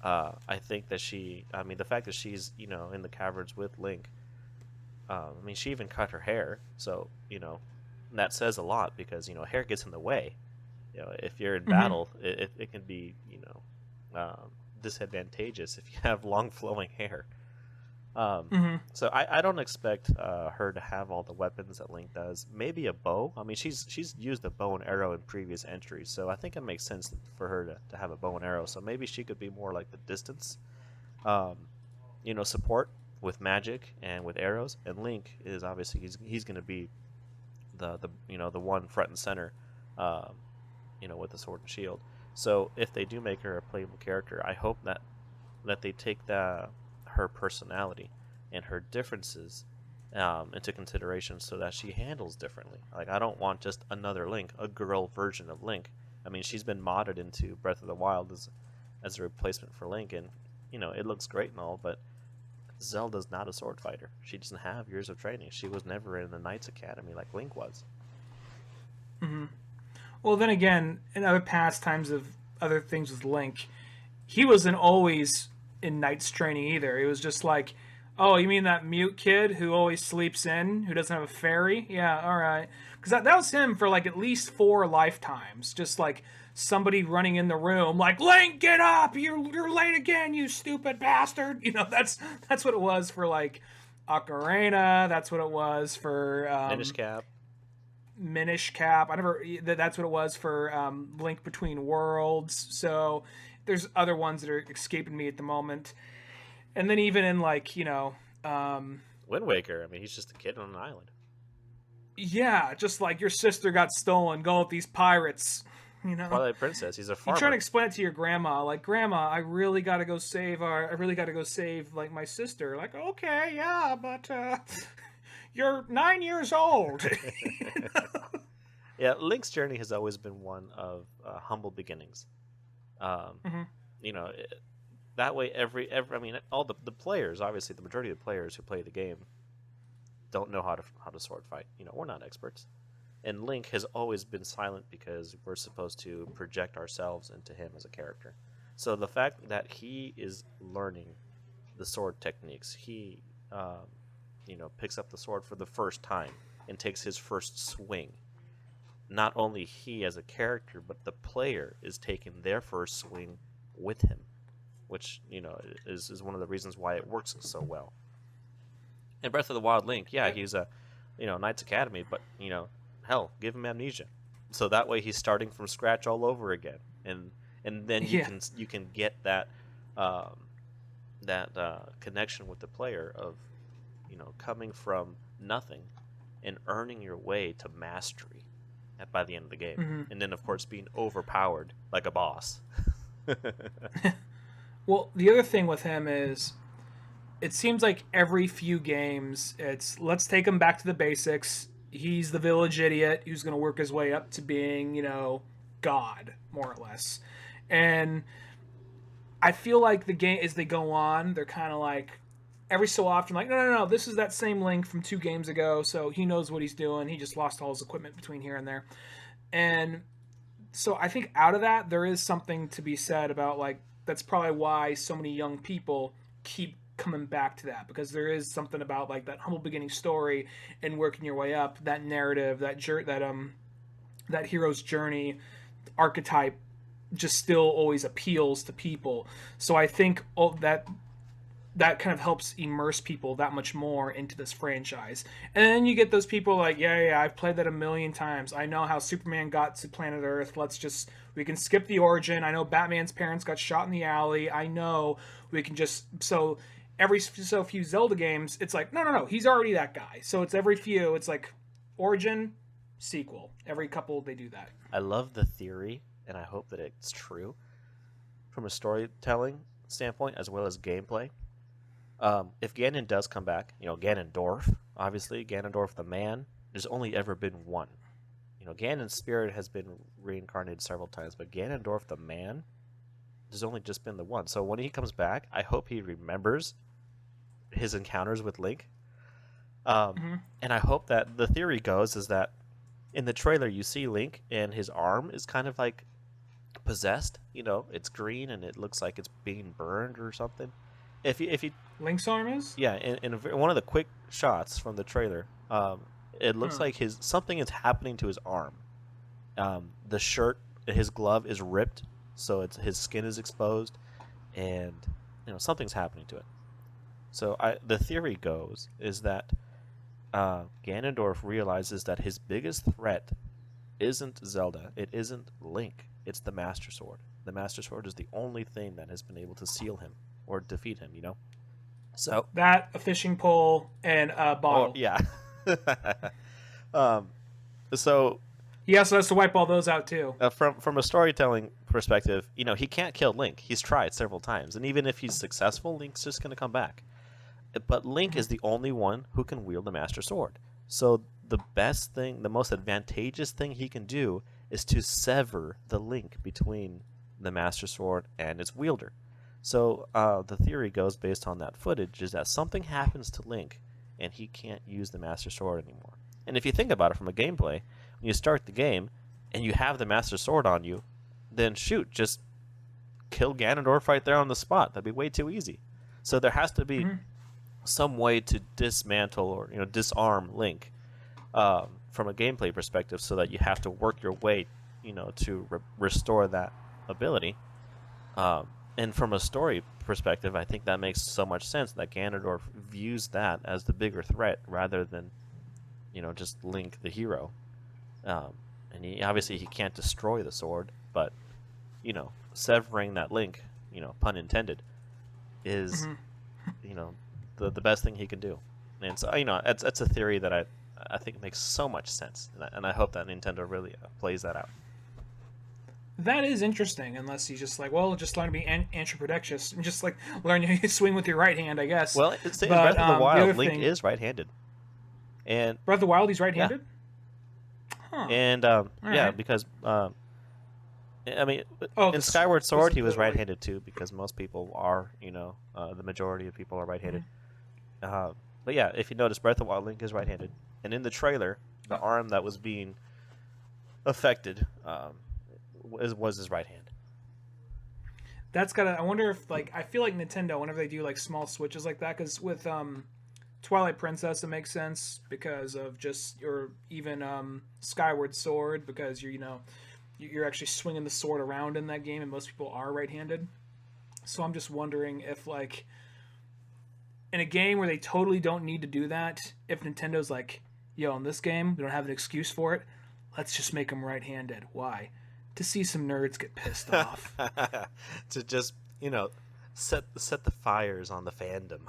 I think that the fact that she's, in the caverns with Link, she even cut her hair, so, that says a lot because, hair gets in the way. If you're in battle, it can be, disadvantageous if you have long flowing hair. So I don't expect her to have all the weapons that Link does. Maybe a bow. She's used a bow and arrow in previous entries, so I think it makes sense for her to have a bow and arrow. So maybe she could be more like the distance, support with magic and with arrows. And Link is obviously he's going to be the one front and center, with the sword and shield. So if they do make her a playable character, I hope that they take her personality and her differences into consideration so that she handles differently. Like, I don't want just another Link, a girl version of Link. She's been modded into Breath of the Wild as a replacement for Link, and it looks great and all, but Zelda's not a sword fighter. She doesn't have years of training. She was never in the Knights Academy like Link was.
Well, then again, in other pastimes of other things with Link, he wasn't always in Knights training either. It was just like, oh, you mean that mute kid who always sleeps in, who doesn't have a fairy? Yeah, all right. Because that was him for like at least 4 lifetimes. Just like somebody running in the room, like, Link, get up! You're late again, you stupid bastard! That's what it was for like Ocarina. That's what it was for Minish Cap. That's what it was for Link Between Worlds. So there's other ones that are escaping me at the moment. And then even in like,
Wind Waker, he's just a kid on an island.
Yeah, just like your sister got stolen, go with these pirates.
Twilight Princess, he's a farmer.
You try to explain it to your grandma, like, Grandma, I really gotta go save like my sister. Like, okay, yeah, but you're 9 years old.
Yeah, Link's journey has always been one of humble beginnings. That way all the players, obviously the majority of the players who play the game don't know how to sword fight. We're not experts. And Link has always been silent because we're supposed to project ourselves into him as a character. So the fact that he is learning the sword techniques, he picks up the sword for the first time and takes his first swing. Not only he as a character, but the player is taking their first swing with him, which is one of the reasons why it works so well. In Breath of the Wild, Link, yeah, he's a Knights Academy, but hell, give him amnesia, so that way he's starting from scratch all over again, and then you can get that connection with the player of coming from nothing and earning your way to mastery by the end of the game.
Mm-hmm.
And then, of course, being overpowered like a boss.
Well, the other thing with him is it seems like every few games it's let's take him back to the basics. He's the village idiot who's going to work his way up to being, God, more or less. And I feel like the game, as they go on, they're kind of like, every so often, like, no, this is that same Link from 2 games ago, so he knows what he's doing. He just lost all his equipment between here and there. And so I think out of that, there is something to be said about, like, that's probably why so many young people keep coming back to that, because there is something about, like, that humble beginning story and working your way up, that narrative, that hero's journey archetype just still always appeals to people. So I think that kind of helps immerse people that much more into this franchise. And then you get those people like, yeah, I've played that a million times. I know how Superman got to planet Earth. We can skip the origin. I know Batman's parents got shot in the alley. I know we can just, so every so few Zelda games, it's like, no, he's already that guy. So it's every few, it's like origin, sequel. Every couple, they do that.
I love the theory, and I hope that it's true from a storytelling standpoint as well as gameplay. If Ganon does come back, Ganondorf, obviously, Ganondorf the man, there's only ever been one. Ganon's spirit has been reincarnated several times, but Ganondorf the man, there's only just been the one. So when he comes back, I hope he remembers his encounters with Link. And I hope that the theory goes is that in the trailer you see Link and his arm is kind of like possessed. It's green and it looks like it's being burned or something. If you
Link's arm is?
Yeah, in one of the quick shots from the trailer, it looks like something is happening to his arm. The shirt, his glove is ripped, so his skin is exposed, and something's happening to it. So the theory goes is that Ganondorf realizes that his biggest threat isn't Zelda, it isn't Link, it's the Master Sword. The Master Sword is the only thing that has been able to seal him or defeat him, So
that, a fishing pole, and a bottle.
Oh, yeah. So
he also has to wipe all those out too.
From a storytelling perspective, he can't kill Link. He's tried several times, and even if he's successful, Link's just going to come back. But Link is the only one who can wield the Master Sword. So the best thing, the most advantageous thing he can do is to sever the link between the Master Sword and its wielder. So the theory goes based on that footage is that something happens to Link and he can't use the Master Sword anymore. And if you think about it from a gameplay, when you start the game and you have the Master Sword on you, then shoot, just kill Ganondorf right there on the spot. That'd be way too easy. So there has to be some way to dismantle or disarm Link from a gameplay perspective, so that you have to work your way to restore that ability. And from a story perspective, I think that makes so much sense that Ganondorf views that as the bigger threat rather than, just Link the hero. And he can't destroy the sword, but, severing that link, pun intended, is, the best thing he can do. And so, that's a theory that I think makes so much sense. And I hope that Nintendo really plays that out.
That is interesting, unless he's just like, well, just learn to be ambidextrous and just like learn how to swing with your right hand, I guess.
Well, it's in Breath of the Wild, Link is right-handed. And
Breath of the Wild, he's right-handed?
Yeah. Huh. And
right.
Because in Skyward Sword he was right-handed too, because most people are, the majority of people are right-handed. But yeah, if you notice, Breath of the Wild, Link is right-handed, and in the trailer, the arm that was being affected was his right hand.
That's gotta. I wonder if I feel like Nintendo, whenever they do small switches like that, because with Twilight Princess it makes sense because of or even Skyward Sword, because you're actually swinging the sword around in that game, and most people are right-handed. So I'm just wondering if in a game where they totally don't need to do that, if Nintendo's like, yo, in this game we don't have an excuse for it, let's just make them right-handed. Why? To see some nerds get pissed off.
To just, set the fires on the fandom.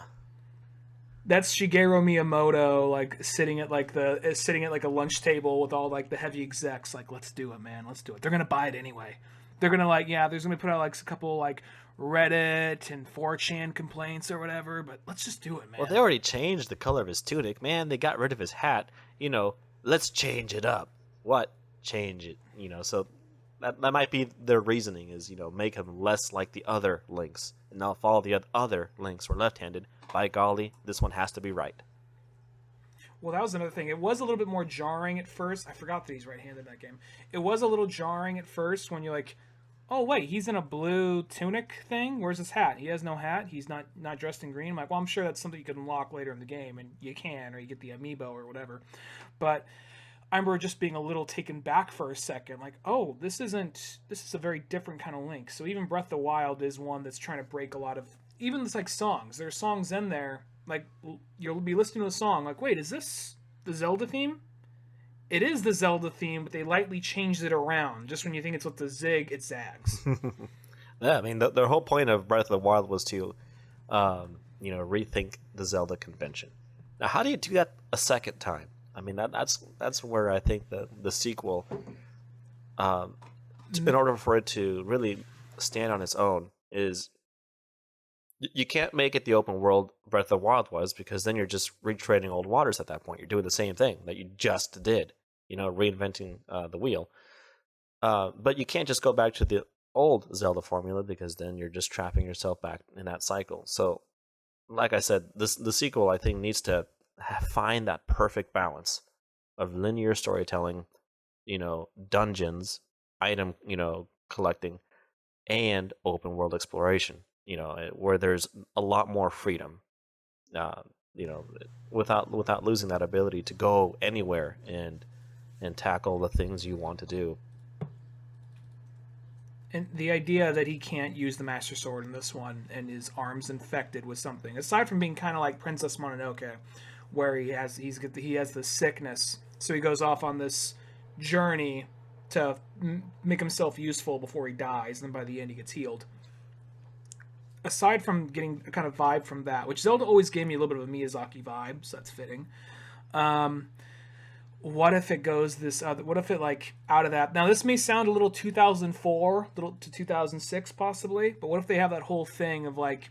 That's Shigeru Miyamoto, like sitting at like a lunch table with all like the heavy execs. Like, let's do it, man. Let's do it. They're gonna buy it anyway. They're gonna there's gonna be put out like a couple like Reddit and 4chan complaints or whatever. But let's just do it, man.
Well, they already changed the color of his tunic, man. They got rid of his hat. Let's change it up. What? Change it. So that might be their reasoning is, make him less like the other Links. And now if all the other Links were left-handed, by golly, this one has to be right.
Well, that was another thing. It was a little bit more jarring at first. I forgot that he's right-handed in that game. It was a little jarring at first when you're like, oh, wait, he's in a blue tunic thing? Where's his hat? He has no hat? He's not dressed in green? I'm like, well, I'm sure that's something you can unlock later in the game, and you can, or you get the amiibo or whatever. But I remember just being a little taken back for a second. Like, oh, this is a very different kind of Link. So even Breath of the Wild is one that's trying to break a lot of... Even it's like songs. There are songs in there, like, you'll be listening to a song, like, wait, is this the Zelda theme? It is the Zelda theme, but they lightly changed it around. Just when you think it's with the zig, it zags.
Yeah, I mean, the whole point of Breath of the Wild was to, rethink the Zelda convention. Now, how do you do that a second time? I mean, that's where I think the sequel, in order for it to really stand on its own, is you can't make it the open world Breath of the Wild was, because then you're just retreading old waters at that point. You're doing the same thing that you just did, reinventing the wheel. But you can't just go back to the old Zelda formula, because then you're just trapping yourself back in that cycle. So, like I said, the sequel, I think, needs to find that perfect balance of linear storytelling, dungeons, item, collecting, and open world exploration. Where there's a lot more freedom, without losing that ability to go anywhere and tackle the things you want to do.
And the idea that he can't use the Master Sword in this one, and his arm's infected with something, aside from being kind of like Princess Mononoke, where he has the sickness, so he goes off on this journey to make himself useful before he dies, and then by the end he gets healed. Aside from getting a kind of vibe from that, which Zelda always gave me a little bit of a Miyazaki vibe, so that's fitting. What if it goes this other? What if it like out of that? Now this may sound a little 2004, little to 2006 possibly, but what if they have that whole thing of like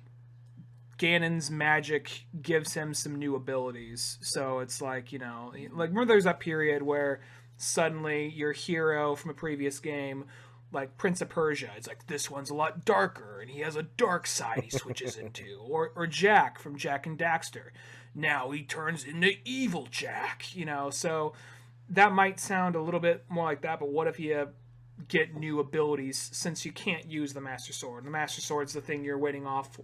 Ganon's magic gives him some new abilities? So it's like like remember there's that period where suddenly your hero from a previous game, like Prince of Persia, it's like, this one's a lot darker, and he has a dark side he switches into. Or Jack from Jak and Daxter. Now he turns into evil Jack, So that might sound a little bit more like that, but what if you get new abilities since you can't use the Master Sword? The Master Sword's the thing you're waiting off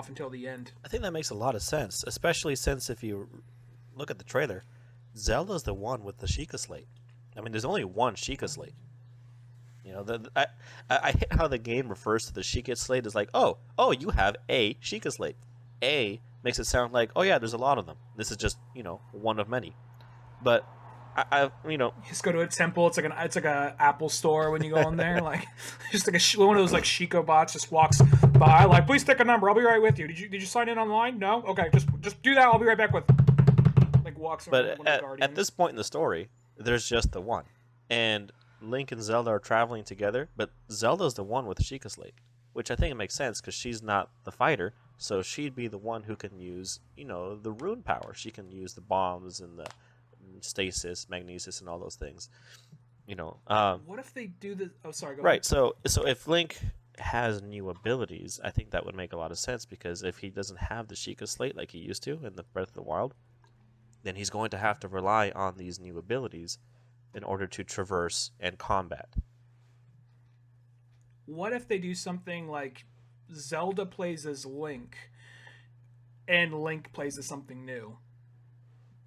until the end.
I think that makes a lot of sense, especially since if you look at the trailer, Zelda's the one with the Sheikah Slate. I mean, there's only one Sheikah Slate. I hate how the game refers to the Sheikah Slate as like, oh, you have a Sheikah Slate. A makes it sound like, oh yeah, there's a lot of them. This is just, one of many. But you
just go to a temple. It's like a Apple store when you go in there. Like, just like one of those like Sheikah bots just walks by. Like, please take a number. I'll be right with you. Did you sign in online? No. Okay, just do that. I'll be right back with. Like walks.
But at this point in the story, there's just the one, and Link and Zelda are traveling together, but Zelda's the one with the Sheikah Slate, which I think it makes sense because she's not the fighter, so she'd be the one who can use, the rune power. She can use the bombs and the stasis, magnesis, and all those things.
What if they do the? Oh, sorry. Go
right.
ahead.
So if Link has new abilities, I think that would make a lot of sense, because if he doesn't have the Sheikah Slate like he used to in the Breath of the Wild, then he's going to have to rely on these new abilities in order to traverse and combat.
What if they do something like Zelda plays as Link and Link plays as something new?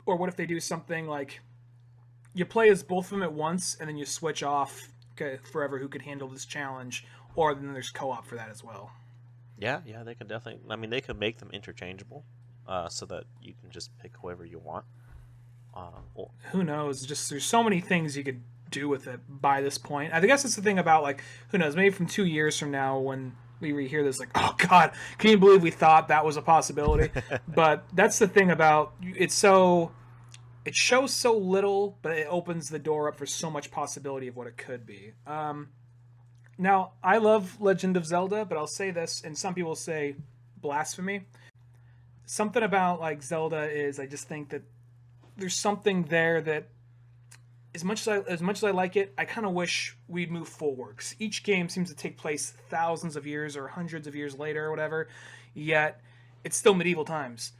Or what if they do something like you play as both of them at once and then you switch off forever who could handle this challenge, or then there's co-op for that as well?
Yeah, they can definitely. I mean, they can make them interchangeable, so that you can just pick whoever you want.
Who knows? Just there's so many things you could do with it by this point. I guess that's the thing about, like, who knows? Maybe from 2 years from now, when we hear this like, oh God, can you believe we thought that was a possibility? But that's the thing about it shows so little, but it opens the door up for so much possibility of what it could be. Now, I love Legend of Zelda, but I'll say this, and some people say blasphemy. Something about like Zelda is I just think that there's something there that as much as I like it, I kind of wish we'd move forward. 'Cause each game seems to take place thousands of years or hundreds of years later or whatever, yet it's still medieval times.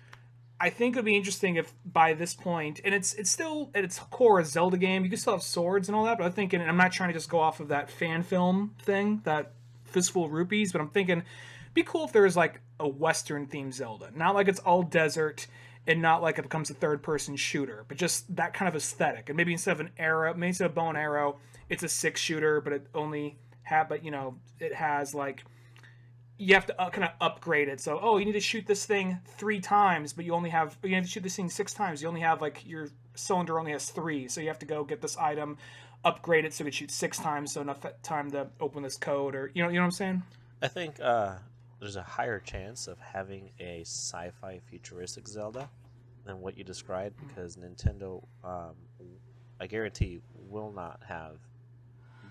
I think it would be interesting if by this point, and it's still at its core a Zelda game. You can still have swords and all that, but I'm thinking, and I'm not trying to just go off of that fan film thing, that Fistful of Rupees, but I'm thinking, it'd be cool if there was like a Western themed Zelda, not like it's all desert, and not like it becomes a third person shooter, but just that kind of aesthetic. And maybe instead of an arrow, maybe instead of bow and arrow, it's a 6 shooter, but it only it has like you have to kind of upgrade it. So, you need to shoot this thing 3 times, but you have to shoot this thing 6 times. You only have like your cylinder only has 3, so you have to go get this item, upgrade it so it shoots 6 times, so enough time to open this code, or you know what I'm saying?
I think there's a higher chance of having a sci-fi futuristic Zelda than what you described, because Nintendo, I guarantee, will not have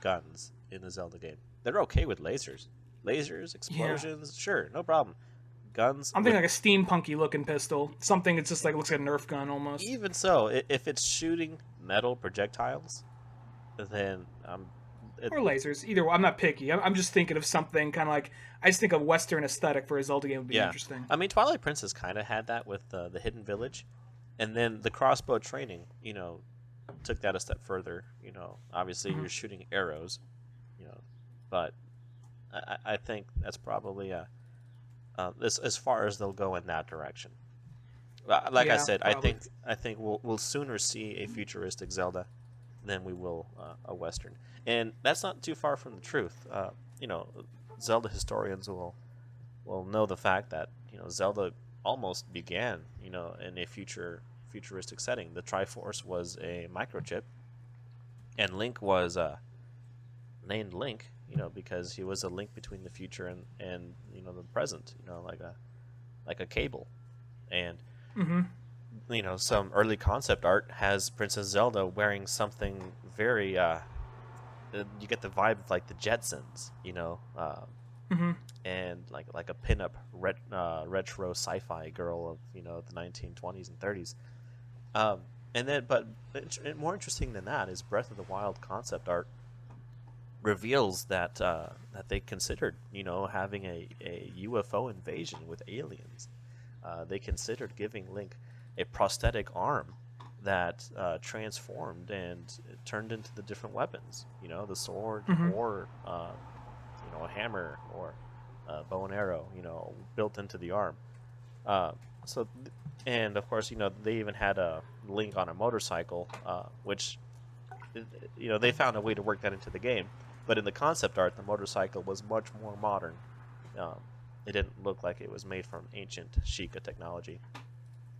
guns in the Zelda game. They're okay with lasers. Lasers, explosions, sure, no problem. Guns.
I'm thinking like a steampunky looking pistol. Something that's just like looks like a Nerf gun almost.
Even so, if it's shooting metal projectiles, then
or lasers. Either way, I'm not picky. I'm just thinking of something kind of like, I just think a Western aesthetic for a Zelda game would be interesting.
I mean, Twilight Princess kind of had that with the Hidden Village, and then the crossbow training, took that a step further. Obviously you're shooting arrows, but I think that's probably as far as they'll go in that direction. Like I said, probably. I think we'll sooner see a futuristic Zelda than we will a Western, and that's not too far from the truth. Zelda historians will know the fact that Zelda almost began in a futuristic setting. The Triforce was a microchip, and Link was named Link, because he was a link between the future and the present, like a cable. And some early concept art has Princess Zelda wearing something very you get the vibe of like the Jetsons, and like a pinup retro sci-fi girl of the 1920s and 30s. And then, but more interesting than that is Breath of the Wild concept art reveals that they considered having a UFO invasion with aliens. They considered giving Link a prosthetic arm that transformed and turned into the different weapons, the sword, or a hammer, or bow and arrow, built into the arm. And of course, they even had a Link on a motorcycle, which they found a way to work that into the game. But in the concept art, the motorcycle was much more modern. It didn't look like it was made from ancient Sheikah technology.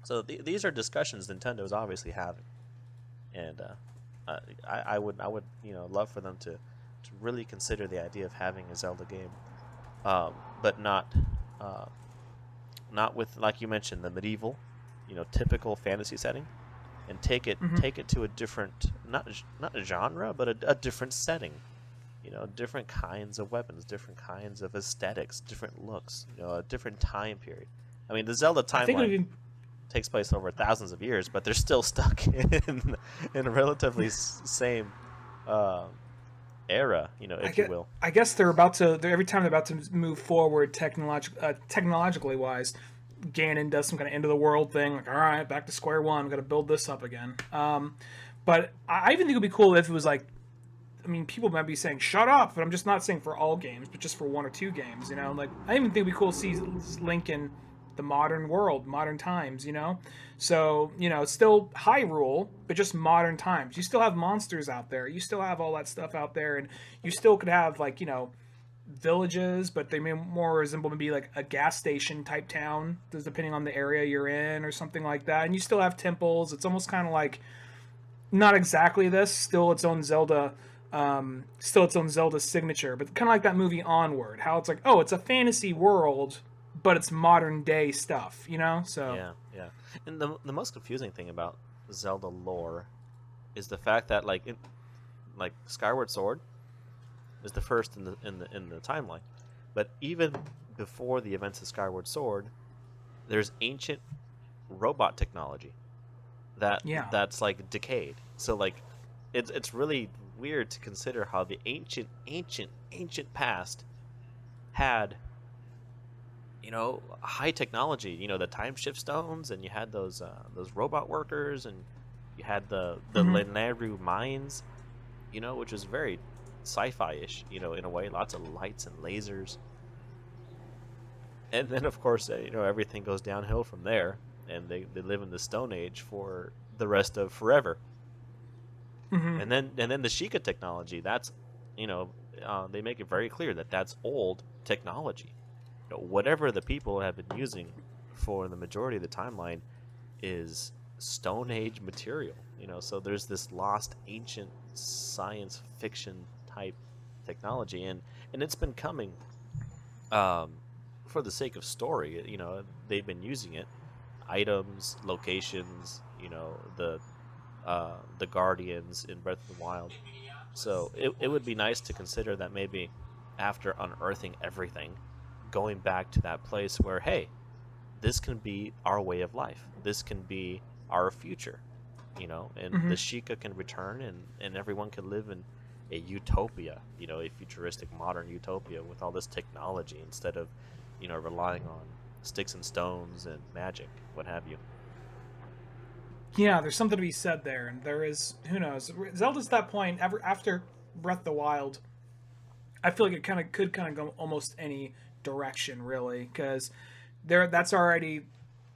So these are discussions Nintendo's obviously having, and I would love for them to really consider the idea of having a Zelda game, but not with, like you mentioned, the medieval, typical fantasy setting, and take it to a different not a genre, but a different setting. Different kinds of weapons, different kinds of aesthetics, different looks, a different time period. I mean, the Zelda timeline takes place over thousands of years, but they're still stuck in a relatively same era, if you will.
I guess every time they're about to move forward technologically wise, Ganon does some kind of end of the world thing, like, all right, back to square one, we've got to build this up again. But I even think it would be cool if it was like, people might be saying, shut up, but I'm just not saying for all games, but just for 1 or 2 games, Like, I even think it'd be cool to see Link in the modern world, modern times, So, it's still Hyrule, but just modern times. You still have monsters out there. You still have all that stuff out there, and you still could have, like, villages, but they may more resemble maybe like a gas station type town, depending on the area you're in or something like that. And you still have temples. It's almost kind of like, not exactly this, still its own Zelda still its own Zelda signature, but kind of like that movie Onward, how it's like, oh, it's a fantasy world, but it's modern day stuff, you know? So
Yeah. And the most confusing thing about Zelda lore is the fact that like Skyward Sword is the first in the timeline, but even before the events of Skyward Sword, there's ancient robot technology that's like decayed. So like it's really weird to consider how the ancient past had, you know, high technology, you know, the time shift stones, and you had those robot workers, and you had the Lenaru mines, you know, which was very sci-fi-ish, you know, in a way, lots of lights and lasers. And then of course, you know, everything goes downhill from there, and they live in the Stone Age for the rest of forever. And then the Sheikah technology, that's, you know, they make it very clear that that's old technology. You know, whatever the people have been using for the majority of the timeline is Stone Age material. You know, so there's this lost ancient science fiction type technology, and it's been coming for the sake of story. You know, they've been using it, items, locations, you know, the Guardians in Breath of the Wild. So it would be nice to consider that maybe after unearthing everything, going back to that place where, hey, this can be our way of life. This can be our future, you know, and the Sheikah can return, and everyone can live in a utopia, you know, a futuristic modern utopia with all this technology instead of, you know, relying on sticks and stones and magic, what have you.
Yeah, there's something to be said there, and there is, who knows, Zelda's at that point, after Breath of the Wild, I feel like it could go almost any direction, really, because that's already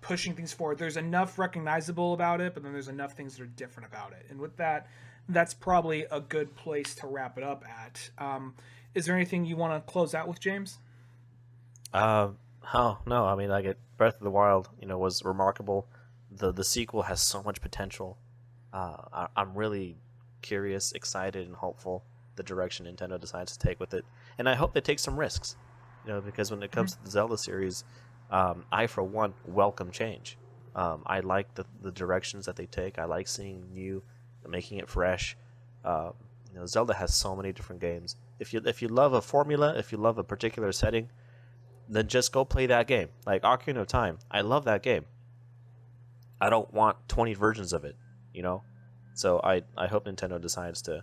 pushing things forward. There's enough recognizable about it, but then there's enough things that are different about it, and with that, that's probably a good place to wrap it up at. Is there anything you want to close out with, James?
Oh no, I mean, like, Breath of the Wild, you know, was remarkable. The sequel has so much potential. I'm really curious, excited, and hopeful the direction Nintendo decides to take with it, and I hope they take some risks. You know, because when it comes to the Zelda series, I for one welcome change. I like the directions that they take. I like seeing new, making it fresh. You know, Zelda has so many different games. If you love a formula, if you love a particular setting, then just go play that game. Like Ocarina of Time, I love that game. I don't want 20 versions of it, you know? So I hope Nintendo decides to,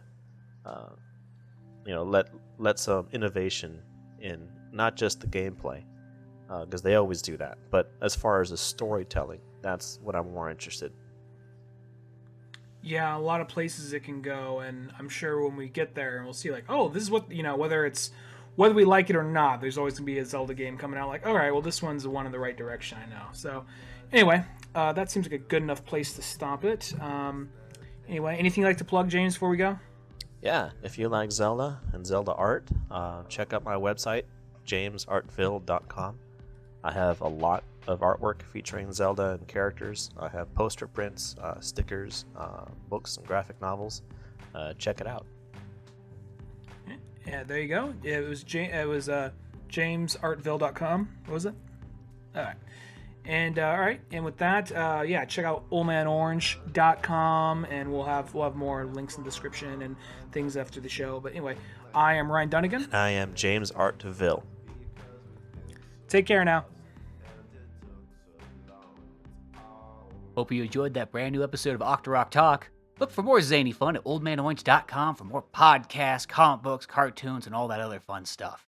you know, let some innovation in not just the gameplay, because they always do that, but as far as the storytelling, that's what I'm more interested.
Yeah, a lot of places it can go, and I'm sure when we get there, we'll see, like, oh, this is what, you know, whether we like it or not, there's always going to be a Zelda game coming out, like, all right, well, this one's the one in the right direction, I know. So, anyway, that seems like a good enough place to stop it. Anyway, anything you'd like to plug, James, before we go?
Yeah, if you like Zelda and Zelda art, check out my website, jamesartville.com. I have a lot of artwork featuring Zelda and characters. I have poster prints, stickers, books, and graphic novels. Check it out.
Yeah, there you go. It was jamesartville.com. What was it? All right. And all right, and with that, yeah, check out oldmanorange.com, and we'll have more links in the description and things after the show. But anyway, I am Ryan Dunnigan.
And I am James Artville.
Take care now.
Hope you enjoyed that brand new episode of Octorok Talk. Look for more zany fun at oldmanorange.com for more podcasts, comic books, cartoons, and all that other fun stuff.